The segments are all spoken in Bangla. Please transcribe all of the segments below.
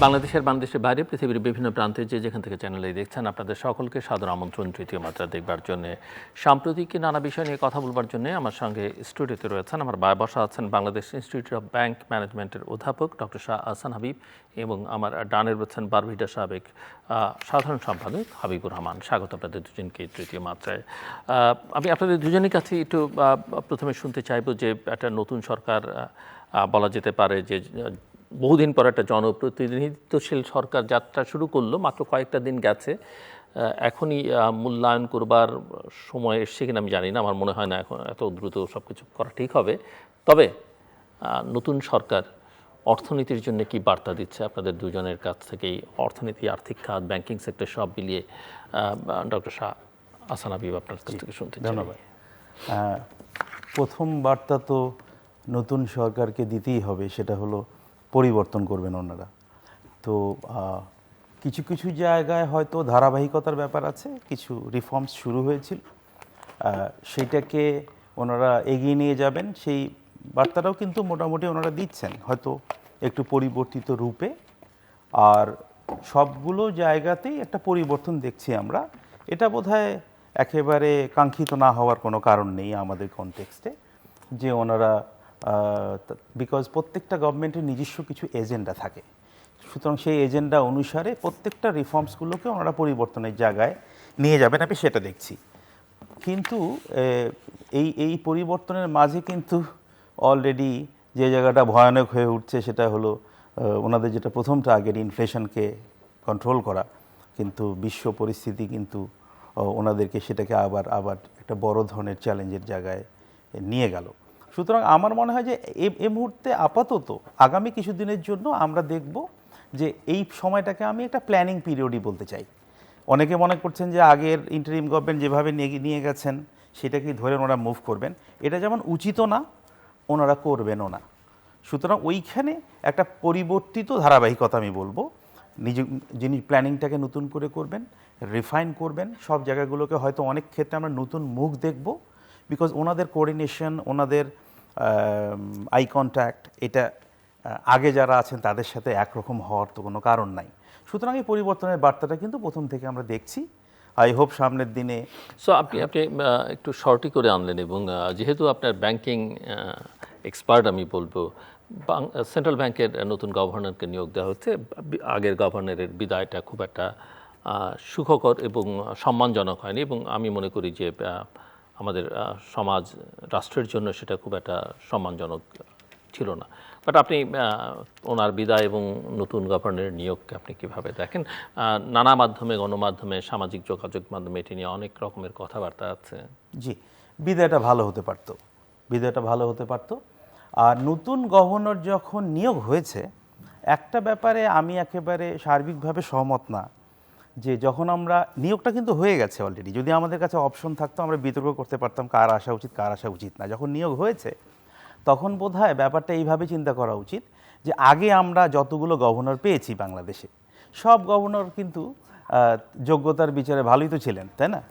বাংলাদেশের বাইরে পৃথিবীর বিভিন্ন প্রান্তে যেখান থেকে চ্যানেলে দেখছেন আপনাদের সকলকে সাদর আমন্ত্রণ তৃতীয় মাত্রা দেখবার জন্য। সাম্প্রতিক নানা বিষয় নিয়ে কথা বলবার জন্য আমার সঙ্গে স্টুডিওতে রয়েছেন, আমার বসা আছেন বাংলাদেশ ইনস্টিটিউট অফ ব্যাংক ম্যানেজমেন্টের অধ্যাপক ডক্টর শাহ আহসান হাবিব এবং আমার ডানে রয়েছেন বারভিটা সাবেক সাধারণ সম্পাদক হাবিবুর রহমান। স্বাগত আপনাদের দুজনকে তৃতীয় মাত্রায়। আমি আপনাদের দুজনের কাছে একটু প্রথমে শুনতে চাইব যে একটা নতুন সরকার বলা যেতে পারে যে বহুদিন পর একটা জনপ্রতিনিধিত্বশীল সরকার যাত্রা শুরু করলো, মাত্র কয়েকটা দিন গেছে। এখনই মূল্যায়ন করবার সময় এসছে কিনা আমি জানি না, আমার মনে হয় না এখন এত দ্রুত সব কিছু করা ঠিক হবে। তবে নতুন সরকার অর্থনীতির জন্য কি বার্তা দিচ্ছে আপনাদের দুজনের কাছ থেকেই, অর্থনীতি, আর্থিক খাত, ব্যাংকিং সেক্টর সব মিলিয়ে ডক্টর শাহ আহসান হাবিব আপনার কাছ থেকে শুনতে চাই। ধন্যবাদ। প্রথম বার্তা তো নতুন সরকারকে দিতেই হবে, সেটা হলো পরিবর্তন করবেন ওনারা। তো কিছু কিছু জায়গায় হয়তো ধারাবাহিকতার ব্যাপার আছে, কিছু রিফর্মস শুরু হয়েছিল, সেইটাকে ওনারা এগিয়ে নিয়ে যাবেন, সেই বার্তাটাও কিন্তু মোটামুটি ওনারা দিচ্ছেন, হয়তো একটু পরিবর্তিত রূপে। আর সবগুলো জায়গাতেই একটা পরিবর্তন দেখছি আমরা। এটা বোধহয় একেবারে কাঙ্ক্ষিত না হওয়ার কোনো কারণ নেই আমাদের কনটেক্সটে, যে ওনারা বিকজ প্রত্যেকটা গভর্নমেন্টের নিজস্ব কিছু এজেন্ডা থাকে, সুতরাং সেই এজেন্ডা অনুসারে প্রত্যেকটা রিফর্মসগুলোকে ওনারা পরিবর্তনের জায়গায় নিয়ে যাবেন, আমি সেটা দেখছি। কিন্তু এই পরিবর্তনের মাঝে কিন্তু অলরেডি যে জায়গাটা ভয়ানক হয়ে উঠছে সেটা হলো ওনাদের যেটা প্রথম টার্গেট, ইনফ্লেশনকে কন্ট্রোল করা, কিন্তু বিশ্ব পরিস্থিতি কিন্তু ওনাদেরকে সেটাকে আবার একটা বড় ধরনের চ্যালেঞ্জের জায়গায় নিয়ে গেল। সুতরাং আমার মনে হয় যে এই মুহূর্তে আপাতত আগামী কিছুদিনের জন্য আমরা দেখব যে এই সময়টাকে আমি একটা প্ল্যানিং পিরিয়ডই বলতে চাই। অনেকে মনে করছেন যে আগের ইন্টারিম গভর্নমেন্ট যেভাবে নিয়ে গেছেন সেটাকেই ধরে ওনারা মুভ করবেন, এটা যেমন উচিতও না, ওনারা করবেনও না। সুতরাং ওইখানে একটা পরিবর্তিত ধারাবাহিকতা আমি বলবো, যিনি প্ল্যানিংটাকে নতুন করে করবেন, রিফাইন করবেন, সব জায়গাগুলোকে হয়তো অনেক ক্ষেত্রে আমরা নতুন মুখ দেখব, বিকজ ওনাদের কোঅর্ডিনেশন, ওনাদের আই কন্ট্যাক্ট, এটা আগে যারা আছেন তাদের সাথে একরকম হওয়ার তো কোনো কারণ নাই। সুতরাং এই পরিবর্তনের বার্তাটা কিন্তু প্রথম থেকে আমরা দেখছি। আই হোপ সামনের দিনে। সো আপনি একটু শর্টই করে আনলেন, এবং যেহেতু আপনার ব্যাংকিং এক্সপার্ট আমি বলবো, সেন্ট্রাল ব্যাংকের নতুন গভর্নরকে নিয়োগ দেওয়া হচ্ছে। আগের গভর্নরের বিদায়টা খুব একটা সুখকর এবং সম্মানজনক হয়নি, এবং আমি মনে করি যে আমাদের সমাজ, রাষ্ট্রের জন্য সেটা খুব একটা সম্মানজনক ছিল না। বাট আপনি ওনার বিদায় এবং নতুন গভর্নরের নিয়োগকে আপনি কীভাবে দেখেন? নানা মাধ্যমে, গণমাধ্যমে, সামাজিক যোগাযোগ মাধ্যমে এটি নিয়ে অনেক রকমের কথাবার্তা আছে। জি, বিদায়টা ভালো হতে পারতো, বিদায়টা ভালো হতে পারতো। আর নতুন গভর্নর যখন নিয়োগ হয়েছে, একটা ব্যাপারে আমি একেবারে সার্বিকভাবে সহমত না, যে যখন আমরা নিয়োগটা কিন্তু হয়ে গেছে অলরেডি, যদি আমাদের কাছে অপশন থাকতো আমরা বিতর্ক করতে পারতাম কার আসা উচিত কার আসা উচিত না। যখন নিয়োগ হয়েছে তখন বোধহয় ব্যাপারটা এইভাবে চিন্তা করা উচিত যে আগে আমরা যতগুলো গভর্নর পেয়েছি বাংলাদেশে, সব গভর্নর কিন্তু যোগ্যতার বিচারে ভালোই তো ছিলেন, তাই না?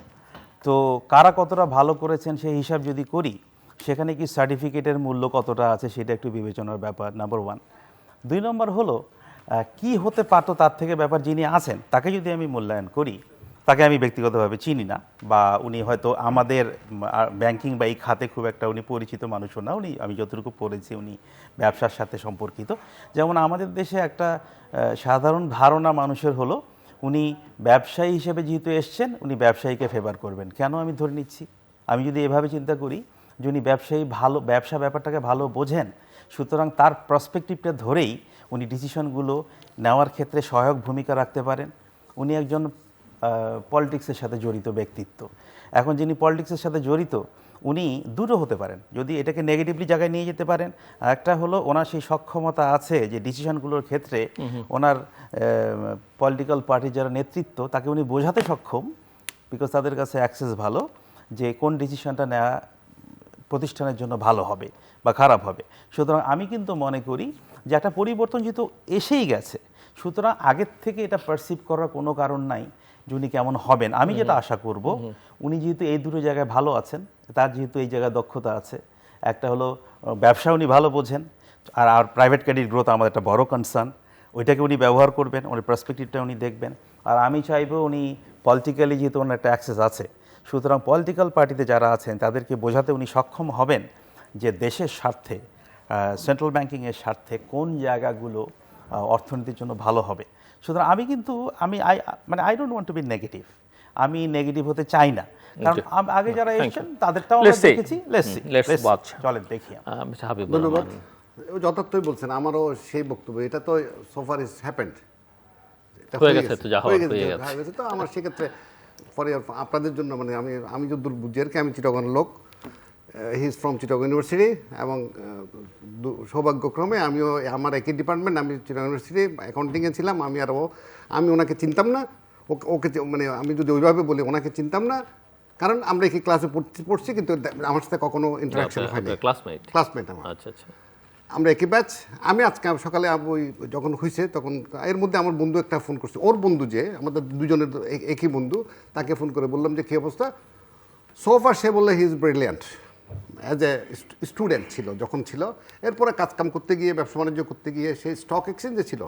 তো কারা কতটা ভালো করেছেন সেই হিসাব যদি করি, সেখানে কি সার্টিফিকেটের মূল্য কতটা আছে সেটা একটু বিবেচনার ব্যাপার, নাম্বার ওয়ান। 2 নম্বর হলো কি হতে পারতো তার থেকে ব্যাপার, যিনি আছেন তাকে যদি আমি মূল্যায়ন করি, তাকে আমি ব্যক্তিগতভাবে চিনি না, বা উনি হয়তো আমাদের ব্যাংকিং বা এই খাতে খুব একটা উনি পরিচিত মানুষও না, উনি আমি যতটুকু পড়েছি উনি ব্যবসার সাথে সম্পর্কিত। যেমন আমাদের দেশে একটা সাধারণ ধারণা মানুষের হলো উনি ব্যবসায়ী হিসেবে যেহেতু এসছেন উনি ব্যবসায়ীকে ফেভার করবেন। কেন আমি ধরে নিচ্ছি, আমি যদি এভাবে চিন্তা করি যে উনি ব্যবসায়ী, ভালো ব্যবসা ব্যাপারটাকে ভালো বোঝেন, সুতরাং তার পার্সপেক্টিভটা ধরেই উনি ডিসিশনগুলো নেওয়ার ক্ষেত্রে সহায়ক ভূমিকা রাখতে পারেন। উনি একজন পলিটিক্সের সাথে জড়িত ব্যক্তিত্ব। এখন যিনি পলিটিক্সের সাথে জড়িত উনি দুটো হতে পারেন, যদি এটাকে নেগেটিভলি জায়গায় নিয়ে যেতে পারেন। একটা হলো ওনার সেই সক্ষমতা আছে যে ডিসিশনগুলোর ক্ষেত্রে ওনার পলিটিক্যাল পার্টির যারা নেতৃত্ব তাকে উনি বোঝাতে সক্ষম, বিকজ তাদের কাছে অ্যাক্সেস ভালো, যে কোন ডিসিশনটা নেওয়া প্রতিষ্ঠানের জন্য ভালো হবে বা খারাপ হবে। সুতরাং আমি কিন্তু মনে করি যে একটা পরিবর্তন যেহেতু এসেই গেছে, সুতরাং আগের থেকে এটা পারসিভ করার কোনো কারণ নাই যে উনি কেমন হবেন। আমি যেটা আশা করব, উনি যেহেতু এই দুটো জায়গায় ভালো আছেন, তার যেহেতু এই জায়গায় দক্ষতা আছে, একটা হলো ব্যবসা উনি ভালো বোঝেন, আর প্রাইভেট ক্রেডিট গ্রোথ আমাদের একটা বড় কনসার্ন, ওইটাকে উনি ব্যবহার করবেন, উনি পার্সপেক্টিভটা উনি দেখবেন। আর আমি চাইবো উনি পলিটিক্যালি যেহেতু ওনার একটা অ্যাক্সেস আছে, সুতরাং পলিটিক্যাল পার্টিতে যারা আছেন তাদেরকে বোঝাতে উনি সক্ষম হবেন যে দেশের স্বার্থে, সেন্ট্রাল ব্যাংকিংয়ের স্বার্থে কোন জায়গাগুলো অর্থনীতির জন্য ভালো হবে। সুতরাং আমি কিন্তু I don't want to be negative, আমি নেগেটিভ হতে চাই না, কারণ আগে যারা এসেছেন তাদেরটাও আমরা দেখেছি। চলেন দেখি। ধন্যবাদ। যথার্থই বলছেন, আমারও সেই বক্তব্য। এটা তো সোফার ইজ হ্যাপেন্ড, হয়ে গেছে তো, যা হওয়ার হয়ে গেছে। তো আমার সেক্ষেত্রে পরে আপনাদের জন্য মানে আমি যতদূর বুঝি আর কি, আমি চিটাগং লোক, he is from Chittagong university, এবং সৌভাগ্যক্রমে আমিও আমার একই ডিপার্টমেন্ট, আমি চিটাগং ইউনিভার্সিটি অ্যাকাউন্টিংয়ে ছিলাম। আমি ওনাকে চিনতাম না, ওকে মানে আমি যদি ওইভাবে বলি ওনাকে চিনতাম না, কারণ আমরা একই ক্লাসে পড়ছি, কিন্তু আমার সাথে কখনো ইন্টারাকশন হয়নি। ক্লাসমেট আমার। আচ্ছা আচ্ছা। আমরা একই ব্যাচ। আমি আজকে সকালে ওই যখন হয়েছে তখন এর মধ্যে আমার বন্ধু একটা ফোন করছে, ওর বন্ধু যে আমাদের দুজনের একই বন্ধু, তাকে ফোন করে বললাম যে কী অবস্থা। সোফার সে বললে he is brilliant as a student ছিল যখন ছিল, এরপরে কাজকাম করতে গিয়ে, ব্যবসা বাণিজ্য করতে গিয়ে সেই স্টক এক্সচেঞ্জে ছিল,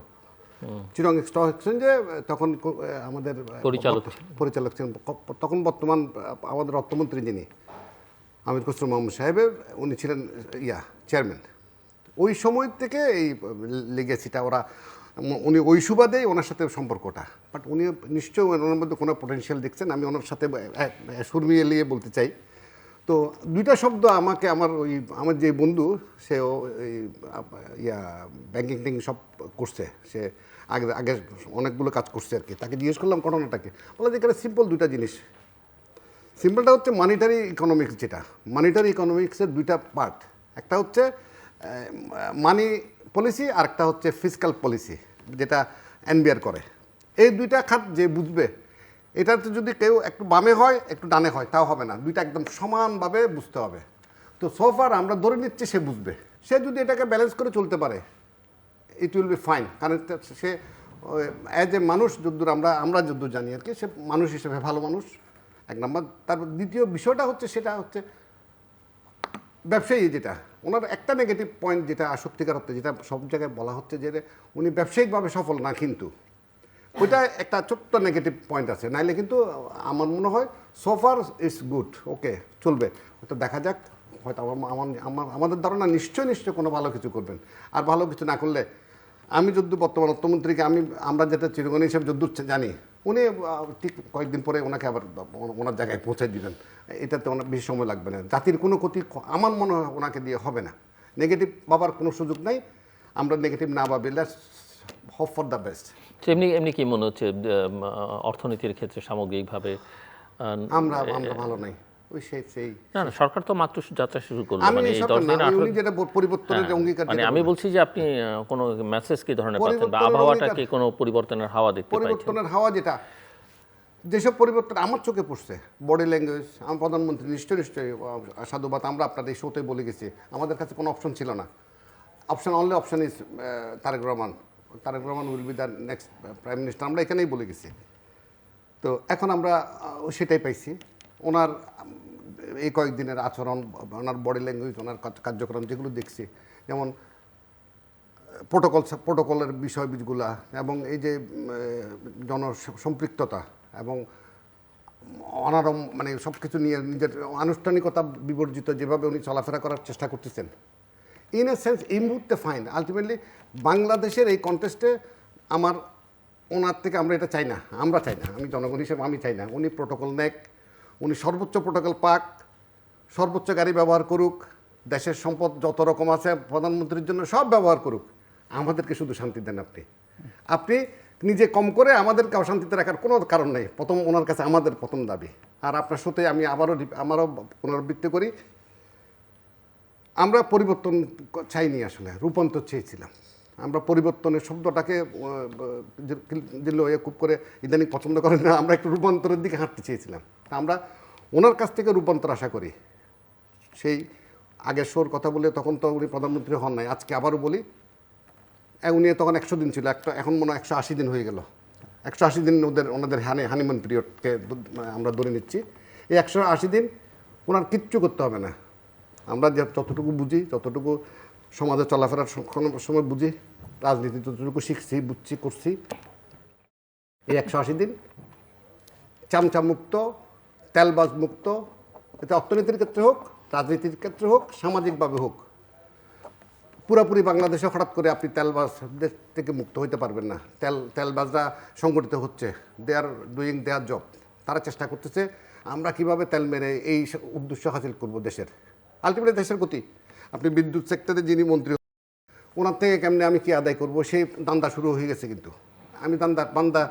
চিটাগং স্টক এক্সচেঞ্জে তখন আমাদের পরিচালক ছিলেন তখন বর্তমান আমাদের অর্থমন্ত্রী যিনি আমির খসরু মাহমুদ সাহেবের, উনি ছিলেন চেয়ারম্যান। ওই সময় থেকে এই লেগেছিটা উনি ওই সুবাদেই ওনার সাথে সম্পর্কটা, বাট উনি নিশ্চয়ই ওনার মধ্যে কোনো পোটেনশিয়াল দেখছেন। আমি ওনার সাথে সুর মিলিয়ে বলতে চাই। তো দুইটা শব্দ আমাকে আমার যে বন্ধু, সেও ব্যাংকিং ট্যাঙ্কিং সব করছে, সে আগে অনেকগুলো কাজ করছে আর কি। তাকে জিজ্ঞেস করলাম ঘটনাটাকে, বলে যে এখানে সিম্পল দুইটা জিনিস। সিম্পলটা হচ্ছে মানিটারি ইকোনমিক্স, যেটা মানিটারি ইকোনমিক্সের দুইটা পার্ট, একটা হচ্ছে মানি পলিসি আর একটা হচ্ছে ফিসকাল পলিসি, যেটা এনবিআর করে। এই দুইটা খাত যে বুঝবে, এটাতে যদি কেউ একটু বামে হয় একটু ডানে হয় তাও হবে না, দুইটা একদম সমানভাবে বুঝতে হবে। তো সোফার আমরা ধরে নিচ্ছি সে বুঝবে, সে যদি এটাকে ব্যালেন্স করে চলতে পারে ইট উইল বি ফাইন, কারণ সে অ্যাজ এ মানুষ যদ্দূর আমরা যদ্দূর জানি আর কি, সে মানুষ হিসেবে ভালো মানুষ, এক নম্বর। তারপর দ্বিতীয় বিষয়টা হচ্ছে, সেটা হচ্ছে ব্যবসায়ী, যেটা ওনার একটা নেগেটিভ পয়েন্ট, যেটা সত্যিকার অর্থে যেটা সব জায়গায় বলা হচ্ছে যে উনি ব্যবসায়িকভাবে সফল না, কিন্তু ওইটা একটা ছোট্ট নেগেটিভ পয়েন্ট আছে। নাইলে কিন্তু আমার মনে হয় সোফার ইজ গুড, ওকে চলবে, হয়তো দেখা যাক, হয়তো আমাদের ধারণা নিশ্চয় কোনো ভালো কিছু করবেন। আর ভালো কিছু না করলে, আমি যদ্দূর বর্তমান অর্থমন্ত্রীকে আমরা যেটা চিরগণী হিসেবে যদ্দূর জানি, উনি ঠিক কয়েকদিন পরে ওনাকে আবার ওনার জায়গায় পৌঁছে দিবেন, এটাতে অনেক বেশি সময় লাগবে না। জাতির কোনো ক্ষতি আমার মনে হয় ওনাকে দিয়ে হবে না। নেগেটিভ ভাবার কোনো সুযোগ নাই, আমরা নেগেটিভ না ভাবি, let's hope for the best. এমনি কি মনে হচ্ছে অর্থনীতির ক্ষেত্রে সামগ্রিকভাবে আমরা ভালো নাই? ওই সেই না, সরকার তো মাত্র যাত্রা শুরু করলো, মানে এই 10 দিন উনি যেটা পরিবর্তনের অঙ্গীকার, মানে আমি বলছি যে আপনি কোনো মেসেজ কি ধরনের পাচ্ছেন, বা আবহাওয়াটাকে কোনো পরিবর্তনের হাওয়া দেখতে পাচ্ছেন? পরিবর্তনের হাওয়া, যেসব পরিবর্তন আমার চোখে পড়ছে, বডি ল্যাঙ্গুয়েজ, আমার প্রধানমন্ত্রী নিশ্চয়ই সাধুবাদ, আমরা আপনাদের এই শোতে বলে গেছি, আমাদের কাছে কোনো অপশন ছিল না। Only option is Tarique Rahman will be the next prime minister, আমরা এখানেই বলে গেছি। তো এখন আমরা সেটাই পাইছি। ওনার এই কয়েকদিনের আচরণ, ওনার বডি ল্যাঙ্গুয়েজ, ওনার কার্যক্রম যেগুলো দেখছি, যেমন প্রোটোকলের বিষয়গুলা, এবং এই যে জনসম্পৃক্ততা এবং অনারম, মানে সব কিছু নিয়ে নিজের আনুষ্ঠানিকতা বিবর্জিত যেভাবে উনি চলাফেরা করার চেষ্টা করতেছেন, ইন এ সেন্স এই মুহূর্তে ফাইন। আলটিমেটলি বাংলাদেশের এই কন্টেস্টে ওনার থেকে আমরা এটা চাই না, আমি জনগণ হিসেবে আমি চাই না উনি প্রোটোকল নেক, উনি সর্বোচ্চ প্রোটোকল পাক, সর্বোচ্চ গাড়ি ব্যবহার করুক, দেশের সম্পদ যত রকম আছে প্রধানমন্ত্রীর জন্য সব ব্যবহার করুক, আমাদেরকে শুধু শান্তি দেন। আপনি নিজে কম করে আমাদেরকে অশান্তিতে রাখার কোনো কারণ নেই। ওনার কাছে আমাদের প্রথম দাবি। আর আপনার সাথে আমি আমারও পুনরাবৃত্তি করি, আমরা পরিবর্তন চাইনি, আসলে রূপান্তর চেয়েছিলাম। আমরা পরিবর্তনের শব্দটাকে দিল খুব করে ইদানিং পছন্দ করেন না, আমরা একটু রূপান্তরের দিকে হাঁটতে চেয়েছিলাম। আমরা ওনার কাছ থেকে রূপান্তর আশা করি। সেই আগের শোর কথা বলে তখন তো উনি প্রধানমন্ত্রী হন নাই, আজকে আবারও বলি, উনি তখন 100 দিন ছিল, এখন মনে হয় 180 দিন হয়ে গেল। 180 দিন ওনাদের হানিমুন পিরিয়ডকে আমরা ধরে নিচ্ছি। এই 180 দিন ওনার কিচ্ছু করতে হবে না। আমরা যতটুকু বুঝি, যতটুকু সমাজে চলাফেরার সময় বুঝি, রাজনীতি যতটুকু শিখছি বুঝছি করছি এই 180 দিন চামচা মুক্ত, তেলবাজ মুক্ত, এতে অর্থনীতির ক্ষেত্রে হোক, রাজনীতির ক্ষেত্রে হোক, সামাজিকভাবে হোক, পুরোপুরি বাংলাদেশে হঠাৎ করে আপনি তেলবাজদের থেকে মুক্ত হইতে পারবেন না। তেলবাজরা সংগঠিত হচ্ছে, দে আর ডুইং দেয়ার জব। তারা চেষ্টা করতেছে আমরা কিভাবে তেল মেরে এই উদ্দেশ্য হাসিল করব দেশের, আলটিমেটলি দেশের গতি। আপনি বিদ্যুৎ সেক্টরে যিনি মন্ত্রী, ওনার থেকে কেমনে আমি কি আদায় করব সেই দান্দা শুরু হয়ে গেছে। কিন্তু আমি বান্দা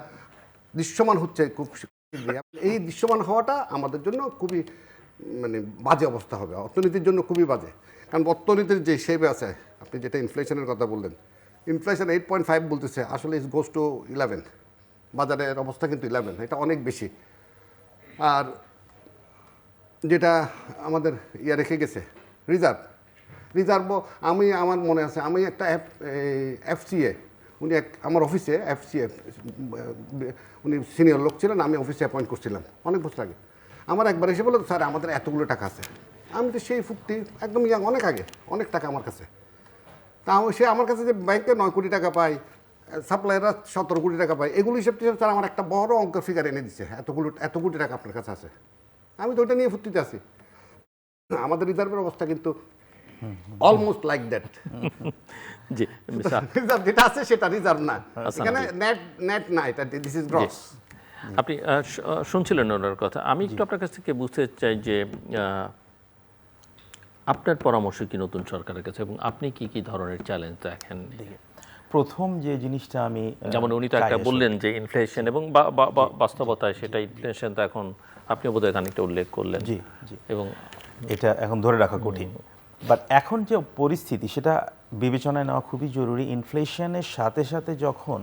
দৃশ্যমান হচ্ছে খুব শীঘ্রই। এই দৃশ্যমান হওয়াটা আমাদের জন্য খুবই মানে বাজে অবস্থা হবে, অর্থনীতির জন্য খুবই বাজে। কারণ অর্থনীতির যে হিসেবে আছে, আপনি যেটা ইনফ্লেশনের কথা বললেন, ইনফ্লেশন 8.5 বলতেছে, আসলে ইস গোস টু 11। বাজারের অবস্থা কিন্তু 11, এটা অনেক বেশি। আর যেটা আমাদের রেখে গেছে রিজার্ভও, আমার মনে আছে আমি একটা এফসিএ, উনি আমার অফিসে এফসিএ, উনি সিনিয়র লোক ছিলেন, আমি অফিসে অ্যাপয়েন্ট করছিলাম অনেক বছর আগে। আমার একবার এসে বলল স্যার আমাদের এতগুলো টাকা আছে। আমি তো সেই ফুক্তি একদম ইয়াং, অনেক আগে, অনেক টাকা আমার কাছে। তাও সে আমার কাছে যে ব্যাংকে 9 কোটি টাকা পায়, সাপ্লাইয়াররা 17 কোটি টাকা পায়, এগুলো হিসেব টিসেব স্যার আমার একটা বড় অঙ্কের ফিগার এনে দিচ্ছে, এত কোটি টাকা আপনার কাছে আছে। আমি তো ওইটা নিয়ে ফুর্তিতে আছি। আমাদের রিজার্ভের অবস্থা কিন্তু almost like that. G, reserve যেটা আছে সেটা রিজার্ভ না, এখানে নেট না, এটা দিস ইজ গ্রস। আপনি শুনছিলেন ওনার কথা। আমি একটু আপনার কাছ থেকে বুঝতে চাই যে আপনার পরামর্শ কি নতুন সরকারের কাছে, এবং আপনি কি কি ধরনের চ্যালেঞ্জ দেখেন? প্রথম যে জিনিসটা আমি যেমন উনি তো একটা বললেন যে ইনফ্লেশন, এবং বাস্তবতায় সেটা ইনফ্লেশন তো এখন আপনি বোধহয় খানিকটা উল্লেখ করলেন। জি জি, এবং এটা এখন ধরে রাখা কঠিন, বাট এখন যে পরিস্থিতি সেটা বিবেচনায় নেওয়া খুবই জরুরি। ইনফ্লেশনের সাথে সাথে যখন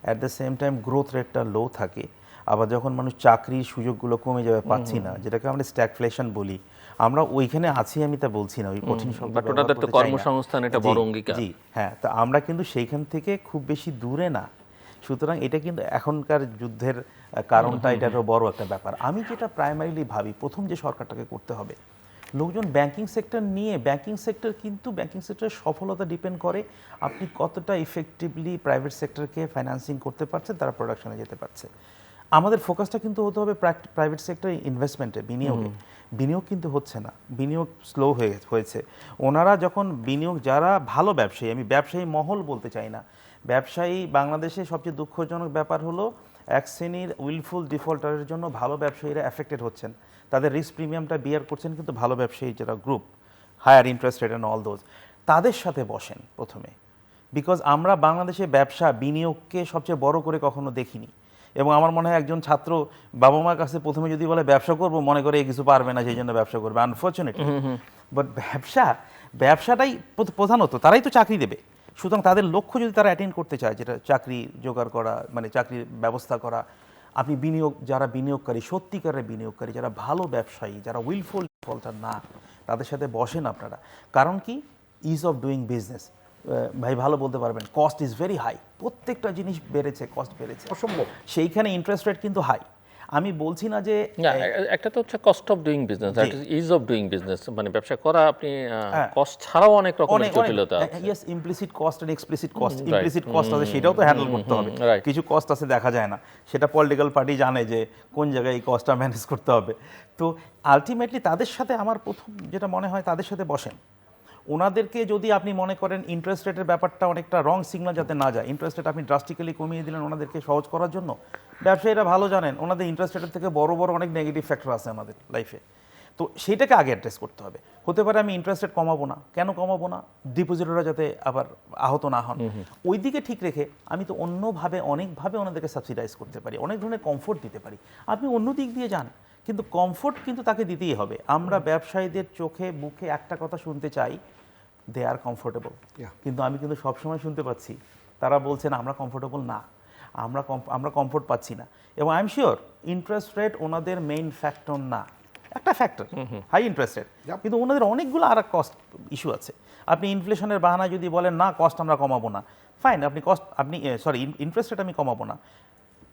at the same time growth রেটটা লো থাকে, আবার যখন মানুষ চাকরির সুযোগগুলো কমে যাবে, পাচ্ছি না, যেটাকে আমরা স্ট্যাগফ্লেশন বলি, আমরা ওইখানে আছি, আমি তা বলছি না, ওই কঠিন শব্দ বাট ব্যবহার ওনাদের তো করতে চাই না। কর্মসংস্থান এটা বড় অঙ্গীকার। জি হ্যাঁ, তো আমরা কিন্তু সেইখান থেকে খুব বেশি দূরে না। সুতরাং এটা কিন্তু এখনকার যুদ্ধের কারণটা এটারও বড় একটা ব্যাপার। আমি যেটা প্রাইমারিলি ভাবি, প্রথম যে সরকারটাকে করতে হবে, লোকজন ব্যাংকিং সেক্টর নিয়ে, ব্যাংকিং সেক্টরের সফলতা ডিপেন্ড করে আপনি কতটা ইফেক্টিভলি প্রাইভেট সেক্টরকে ফাইন্যান্সিং করতে পারছেন, তারা প্রোডাকশনে যেতে পারছে। আমাদের ফোকাসটা কিন্তু হতে হবে প্রাইভেট সেক্টর ইনভেস্টমেন্টে, বিনিয়োগে। বিনিয়োগ কিন্তু হচ্ছে না, বিনিয়োগ স্লো হয়েছে। ওনারা যখন বিনিয়োগ, যারা ভালো ব্যবসায়ী, আমি ব্যবসায়ী মহল বলতে চাই না, ব্যবসায়ী বাংলাদেশে সবচেয়ে দুঃখজনক ব্যাপার হলো এক শ্রেণীর উইলফুল ডিফল্টারের জন্য ভালো ব্যবসায়ীরা এফেক্টেড হচ্ছেন, তাদের রিস্ক প্রিমিয়ামটা বিয়ার করছেন, কিন্তু ভালো ব্যবসায়ী যারা group, higher interest rate and all those, তাদের সাথে বসেন প্রথমে। বিকজ আমরা বাংলাদেশে ব্যবসা বিনিয়োগকে সবচেয়ে বড় করে কখনো দেখিনি। এবং আমার মনে হয় একজন ছাত্র বাবা মার কাছে প্রথমে যদি বলে ব্যবসা করবো, মনে করে কিছু পারবে না, সেই জন্য ব্যবসা করবে, আনফর্চুনেটলি। বাট ব্যবসাটাই প্রধানত, তারাই তো চাকরি দেবে। সুতরাং তাদের লক্ষ্য যদি তারা অ্যাটেন্ড করতে চায়, যেটা চাকরি জোগাড় করা, মানে চাকরির ব্যবস্থা করা, আপনি যারা বিনিয়োগকারী, সত্যিকারের বিনিয়োগকারী, যারা ভালো ব্যবসায়ী, যারা উইলফুল ডিফল্টার না, তাদের সাথে বসেন আপনারা। কারণ কি, ইজ অফ ডুইং বিজনেস, ভাই ভালো বলতে পারবেন, কস্ট ইজ ভেরি হাই, প্রত্যেকটা জিনিস বেড়েছে, কস্ট বেড়েছে, অসম্ভব। সেইখানে ইন্টারেস্ট রেট কিন্তু হাই। আমি বলছি না যে একটা তো হচ্ছে cost of doing business, is of doing business, মানে ব্যবসা করা আপনি কস্ট ছাড়াও অনেক রকমের জটিলতা আছে। ইয়েস, ইমপ্লিসিট কস্ট আর এক্সপ্লিসিট কস্ট। ইমপ্লিসিট কস্ট আছে, সেটাও তো হ্যান্ডেল করতে হবে। কিছু কস্ট আছে দেখা যায় না, সেটা পলিটিক্যাল পার্টি জানে যে কোন জায়গায় এই কস্টটা ম্যানেজ করতে হবে। তো আলটিমেটলি তাদের সাথে আমার প্রথম যেটা মনে হয়, তাদের সাথে বসেন। ওনাদেরকে যদি আপনি মনে করেন ইন্টারেস্ট রেটের ব্যাপারটা অনেকটা রং সিগন্যাল যাতে না যায়, ইন্টারেস্ট রেট আপনি ড্রাস্টিক্যালি কমিয়ে দিলেন ওনাদেরকে সহজ করার জন্য। ব্যবসায়ীরা ভালো জানেন ওনাদের ইন্টারেস্ট রেটের থেকে বড় বড় অনেক নেগেটিভ ফ্যাক্টর আছে আমাদের লাইফে, তো সেইটাকে আগে অ্যাড্রেস করতে হবে। হতে পারে আমি ইন্টারেস্ট রেট কমাবো না, কেন কমাবো না, ডিপোজিটররা যাতে আবার আহত না হন, ওই দিকে ঠিক রেখে আমি তো অন্যভাবে অনেকভাবে ওনাদেরকে সাবসিডাইজ করতে পারি, অনেক ধরনের কমফোর্ট দিতে পারি। আপনি অন্য দিক দিয়ে যান, কিন্তু কমফোর্ট কিন্তু তাকে দিতেই হবে। আমরা ব্যবসায়ীদের চোখে মুখে একটা কথা শুনতে চাই, দে আর কমফোর্টেবল, কিন্তু আমি কিন্তু সবসময় শুনতে পাচ্ছি তারা বলছেন আমরা কমফোর্টেবল না, আমরা কমফোর্ট পাচ্ছি না। এবং I am sure interest rate ওনাদের মেইন ফ্যাক্টর না, একটা ফ্যাক্টর হাই ইন্টারেস্ট রেট, কিন্তু ওনাদের অনেকগুলো আর কস্ট ইস্যু আছে। আপনি ইনফ্লেশনের বাহানা যদি বলেন না কস্ট আমরা কমাবো না, ফাইন, আপনি ইন্টারেস্ট রেট আমি কমাবো না,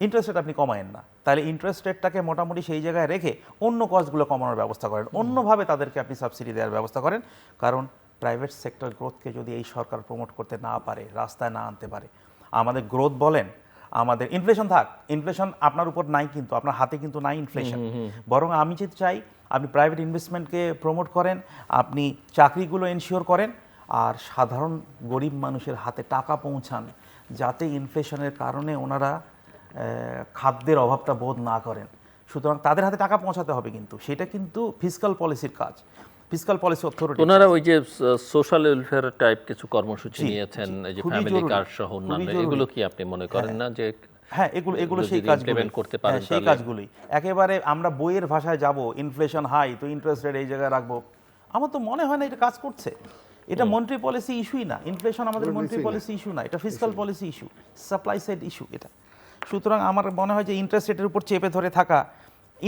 ইন্টারেস্ট রেট আপনি কমায়েন না, তাহলে ইন্টারেস্ট রেটটাকে মোটামুটি সেই জায়গায় রেখে অন্য কস্টগুলো কমানোর ব্যবস্থা করেন, অন্যভাবে তাদেরকে আপনি সাবসিডি দেওয়ার ব্যবস্থা করেন। কারণ প্রাইভেট সেক্টর গ্রোথকে যদি এই সরকার প্রমোট করতে না পারে, রাস্তায় না আনতে পারে, আমাদের গ্রোথ বলেন, আমাদের ইনফ্লেশন থাক, ইনফ্লেশন আপনার উপর নাই, কিন্তু আপনার হাতে কিন্তু নাই ইনফ্লেশন, বরং আমি যদি চাই আপনি প্রাইভেট ইনভেস্টমেন্টকে প্রমোট করেন, আপনি চাকরিগুলো এনশিওর করেন, আর সাধারণ গরিব মানুষের হাতে টাকা পৌঁছান, যাতে ইনফ্লেশনের কারণে ওনারা খাদ্যের অভাবটা বোধ না করেন। সুতরাং তাদের হাতে টাকা পৌঁছাতে হবে, কিন্তু সেটা কিন্তু ফিসকাল পলিসির কাজ, ফিসকাল পলিসি অথরিটি। ওনারা ওই যে সোশ্যাল ওয়েলফেয়ার টাইপ কিছু কর্মসূচি নিয়েছেন, এই যে খুবই ফ্যামিলি জরুরি, কার্ড সহ অন্যান্য, এগুলো কি আপনি মনে করেন না যে হ্যাঁ, এগুলো সেই যদি কাজগুলো implement করতে পারেন সেই তাহলে? কাজগুলোই একেবারে আমরা বইয়ের ভাষায় যাব, ইনফ্লেশন হাই তো ইন্টারেস্ট রেট এই জায়গায় রাখবো, আমার তো মনে হয় না এটা কাজ করছে। এটা মনিটারি পলিসি ইস্যুই না, ইনফ্লেশন আমাদের মনিটারি পলিসি ইস্যু না, এটা fiscal policy issue, supply side issue এটা। সুতরাং আমার মনে হয় যে ইন্টারেস্ট রেটের উপর চেপে ধরে থাকা,